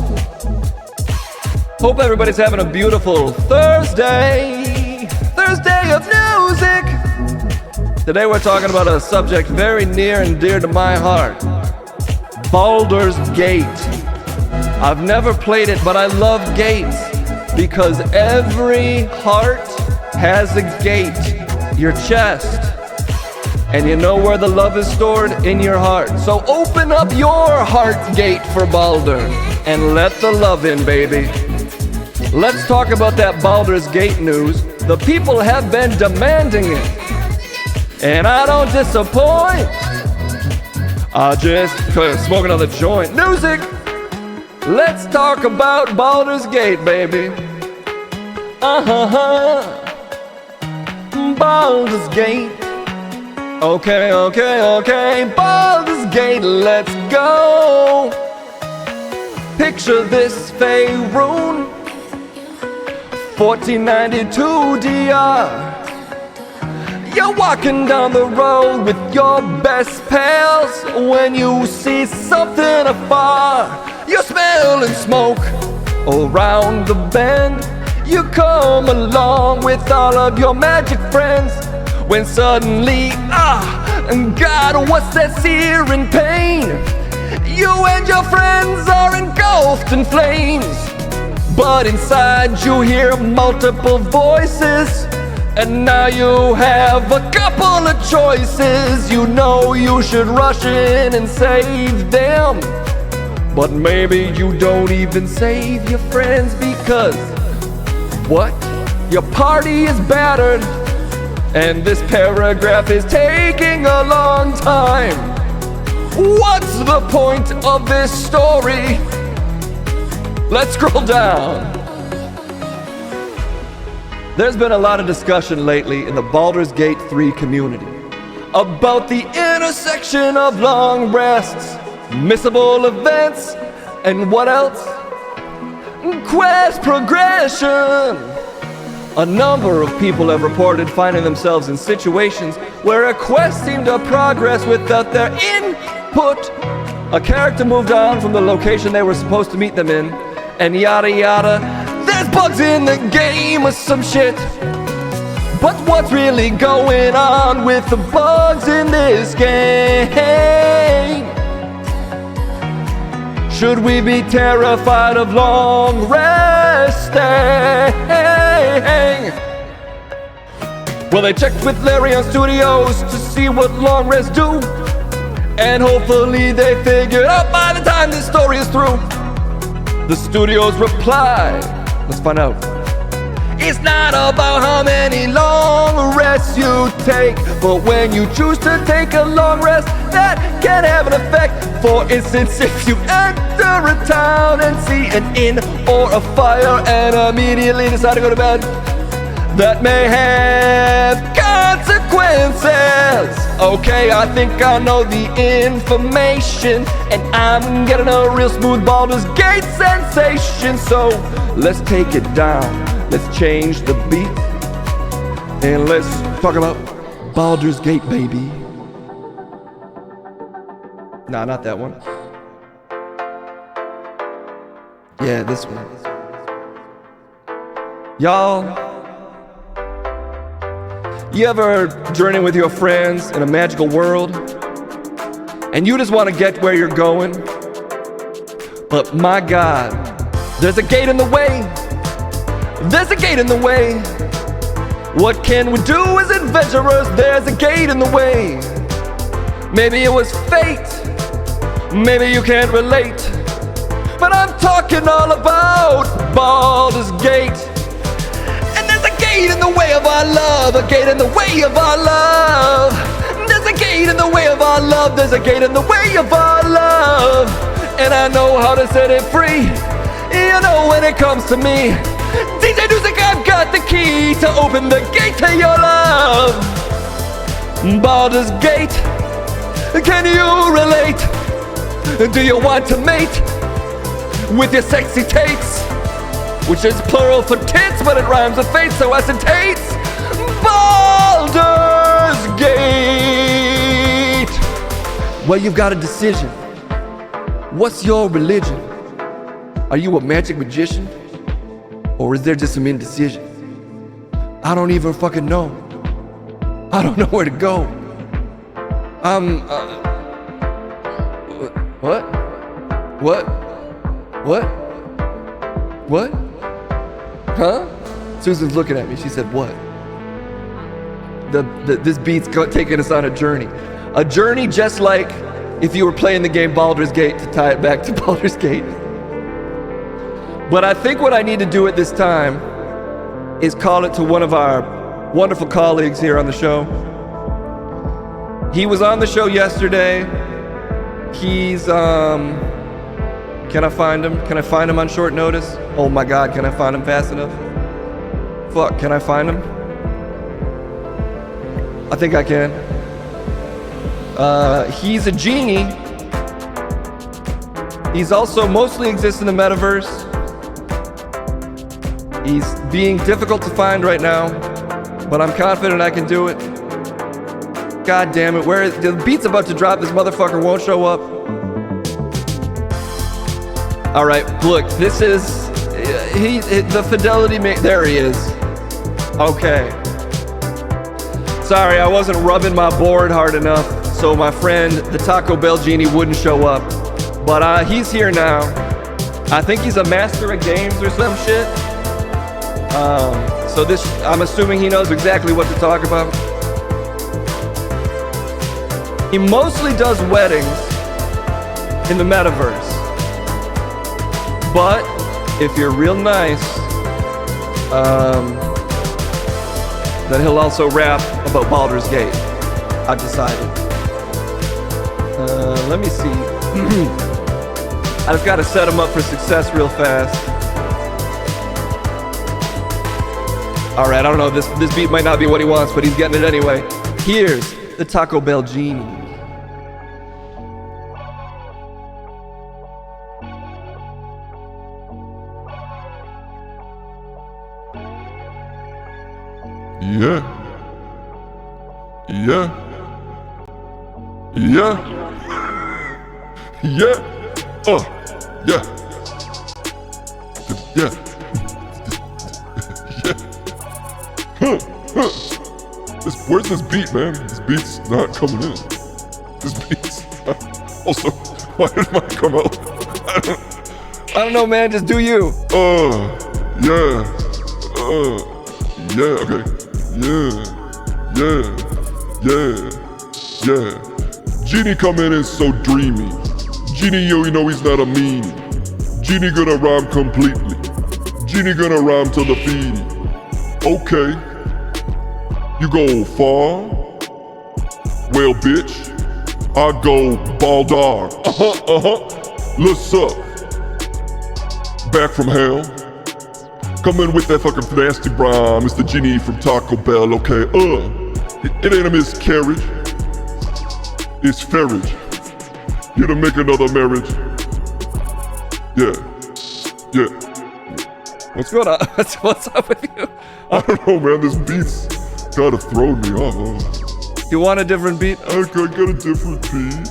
Hope everybody's having a beautiful Thursday. Thursday of music. Today we're talking about a subject very near and dear to my heart. Baldur's Gate. I've never played it, but I love gates because every heart has a gate, your chest, and you know where the love is stored in your heart. So open up your heart gate for Baldur and let the love in, baby. Let's talk about that Baldur's Gate news. The people have been demanding it, and I don't disappoint. I just smoke another joint. Music. Let's talk about Baldur's Gate, baby. Baldur's Gate. Okay. Baldur's Gate, let's go. Picture this Faerun, 1492 DR. You're walking down the road with your best pals when you see something afar. You're smelling smoke around the bend. You come along with all of your magic friends when suddenly, God, what's that searing pain? You and your friends are engulfed in flames, but inside you hear multiple voices, and now you have a couple of choices. You know you should rush in and save them, but maybe you don't even save your friends because, what? Your party is battered, and this paragraph is taking a long time. What's the point of this story? Let's scroll down. There's been a lot of discussion lately in the Baldur's Gate 3 community about the intersection of long rests, missable events, and what else? Quest progression. A number of people have reported finding themselves in situations where a quest seemed to progress without their input. A character moved on from the location they were supposed to meet them in, and yada yada. There's bugs in the game or some shit. But what's really going on with the bugs in this game? Should we be terrified of long resting? Well, they checked with Larian Studios to see what long rests do, and hopefully they figured out by the time this story is through. The studios replied, let's find out. It's not about how many long rests you take, but when you choose to take a long rest, that can have an effect. For instance, if you enter a town and see an inn or a fire and immediately decide to go to bed, that may have consequences. Okay, I think I know the information, and I'm getting a real smooth Baldur's Gate sensation. So let's take it down. Let's change the beat, and let's talk about Baldur's Gate, baby. Nah, not that one. Yeah, this one. You ever journey with your friends in a magical world and you just want to get where you're going? But my God, there's a gate in the way. There's a gate in the way. What can we do as adventurers? There's a gate in the way. Maybe it was fate. Maybe you can't relate. But I'm talking all about Baldur's Gate. And there's a gate in the way of our love. A gate in the way of our love. There's a gate in the way of our love. There's a gate in the way of our love. And I know how to set it free. You know when it comes to me, DJ Music, I've got the key to open the gate to your love. Baldur's Gate, can you relate? Do you want to mate with your sexy tates? Which is plural for tits, but it rhymes with fate, so acetates. Baldur's Gate. Well, you've got a decision. What's your religion? Are you a magic magician? Or is there just some indecision? I don't even fucking know. I don't know where to go. What? Huh? Susan's looking at me. She said, what? This beat's taking us on a journey. A journey just like if you were playing the game Baldur's Gate, to tie it back to Baldur's Gate. But I think what I need to do at this time is call it to one of our wonderful colleagues here on the show. He was on the show yesterday. He's, can I find him? Can I find him on short notice? Oh my God, can I find him fast enough? Fuck, can I find him? I think I can. He's a genie. He's also mostly exists in the metaverse. He's being difficult to find right now, but I'm confident I can do it. God damn it, the beat's about to drop, this motherfucker won't show up. All right, look, this is, the fidelity, there he is. Okay. Sorry, I wasn't rubbing my board hard enough, so my friend, the Taco Bell genie, wouldn't show up. But he's here now. I think he's a master of games or some shit. So this, I'm assuming he knows exactly what to talk about. He mostly does weddings in the metaverse. But if you're real nice, then he'll also rap about Baldur's Gate. I've decided. Let me see. I just gotta set him up for success real fast. All right, I don't know, this beat might not be what he wants, but he's getting it anyway. Here's the Taco Bell genie. Yeah. Yeah. Yeah. Yeah. Yeah. Yeah. Where's this beat, man? This beat's not coming in. This beat's not... Also, why did mine come out? I don't know, man. Just do you. Yeah. Yeah, okay. Yeah. Genie coming in so dreamy. Genie, you know he's not a meanie. Genie gonna rhyme completely. Genie gonna rhyme to the feedy. Okay. You go far? Well, bitch, I go Baldar. What's up? Back from hell. Coming with that fucking nasty rhyme. It's the genie from Taco Bell, okay? It ain't a miscarriage. It's farriage. Here to make another marriage. Yeah. What's going on? What's up with you? I don't know, man. This beat's kind of thrown me off. You want a different beat? I got a different beat.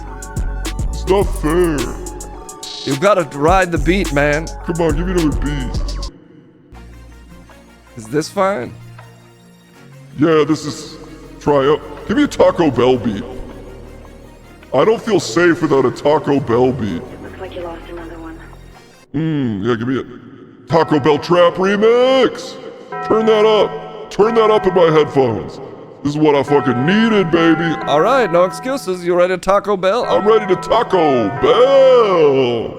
It's not fair. You've got to ride the beat, man. Come on, give me another beat. Is this fine? Yeah, this is Try up. Give me a Taco Bell beat. I don't feel safe without a Taco Bell beat. Looks like you lost another one. Yeah, give me a Taco Bell Trap Remix. Turn that up. Turn that up in my headphones. This is what I fucking needed, baby. All right, no excuses. You ready to Taco Bell? I'm ready to Taco Bell.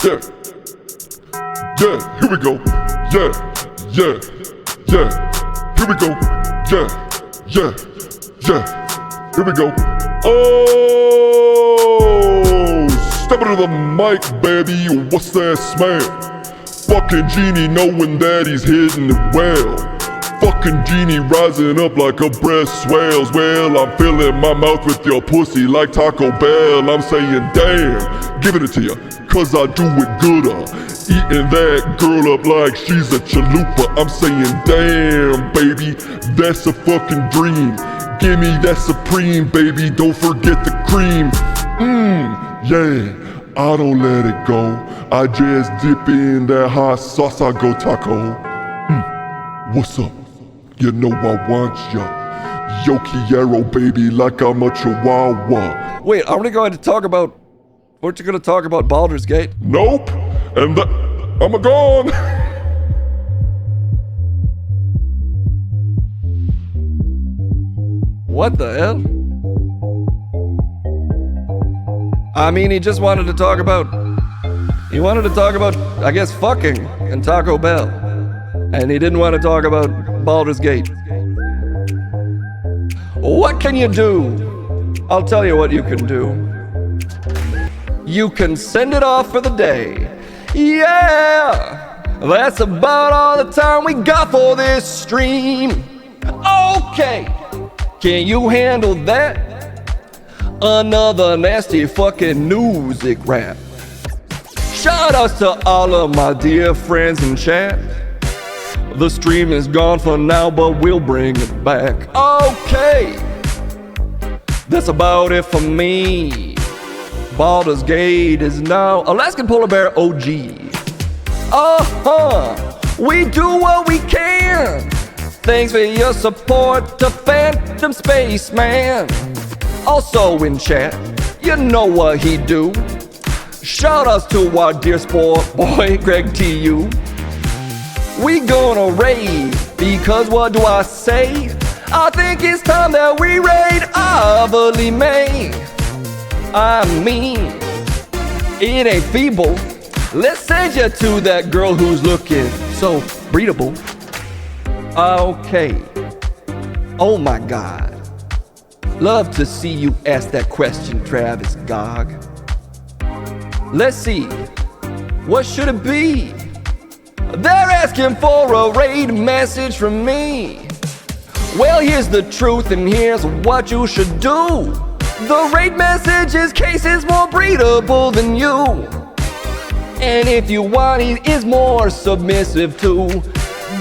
Yeah. Yeah, here we go. Yeah, yeah, yeah. Here we go. Yeah, yeah, yeah. Here we go. Oh, step into the mic, baby. What's that smell? Fucking Genie knowing that he's hitting it well. Fucking Genie rising up like a breast swells. Well, I'm filling my mouth with your pussy like Taco Bell. I'm saying, damn, giving it to you, cause I do it gooder. Eating that girl up like she's a chalupa. I'm saying, damn, baby, that's a fucking dream. Give me that supreme, baby, don't forget the cream. Yeah, I don't let it go. I just dip in that hot sauce, I go taco. What's up? You know I want ya. Yo quiero, baby, like I'm a chihuahua. Wait, are we going to talk about... Weren't you going to talk about Baldur's Gate? Nope. And that... I'm gone. What the hell? I mean, he just wanted to talk about... He wanted to talk about, I guess, fucking and Taco Bell. And he didn't want to talk about Baldur's Gate. What can you do? I'll tell you what you can do. You can send it off for the day. Yeah! That's about all the time we got for this stream. Okay! Can you handle that? Another nasty fucking music rap. Shout outs to all of my dear friends in chat. The stream is gone for now, but we'll bring it back. Okay, that's about it for me. Baldur's Gate is now Alaskan Polar Bear OG. We do what we can. Thanks for your support to Phantom Spaceman. Also in chat, you know what he do. Shout outs to our dear sport boy, Greg TU. We gonna raid, because what do I say? I think it's time that we raid Averly May. I mean, it ain't feeble. Let's send you to that girl who's looking so breedable. Okay. Oh my God. Love to see you ask that question, Travis Gog. Let's see. What should it be? They're asking for a raid message from me. Well, here's the truth and here's what you should do. The raid message's case is more breedable than you. And if you want, he is more submissive too.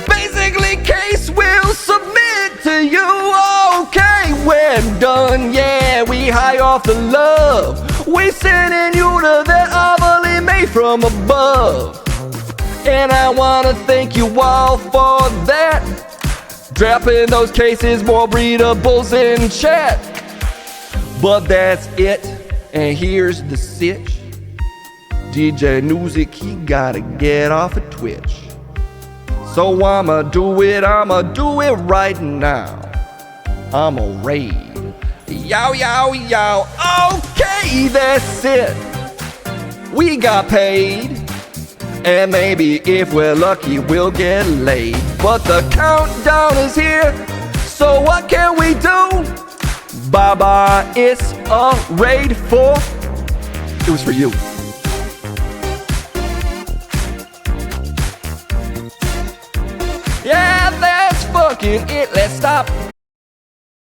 Basically, Case will submit to you. Okay, we're done. Yeah, we high off the love. We sending you to that Averly May from above. And I wanna thank you all for that. Dropping those cases, more breedables in chat. But that's it, and here's the sitch. DJ Newsick, he gotta get off of Twitch. So I'ma do it right now. I'ma raid. Yow, yow, yow. Okay, that's it. We got paid. And maybe if we're lucky, we'll get laid. But the countdown is here, so what can we do? Bye-bye, it's a raid for... It was for you. Yeah, that's fucking it. Let's stop.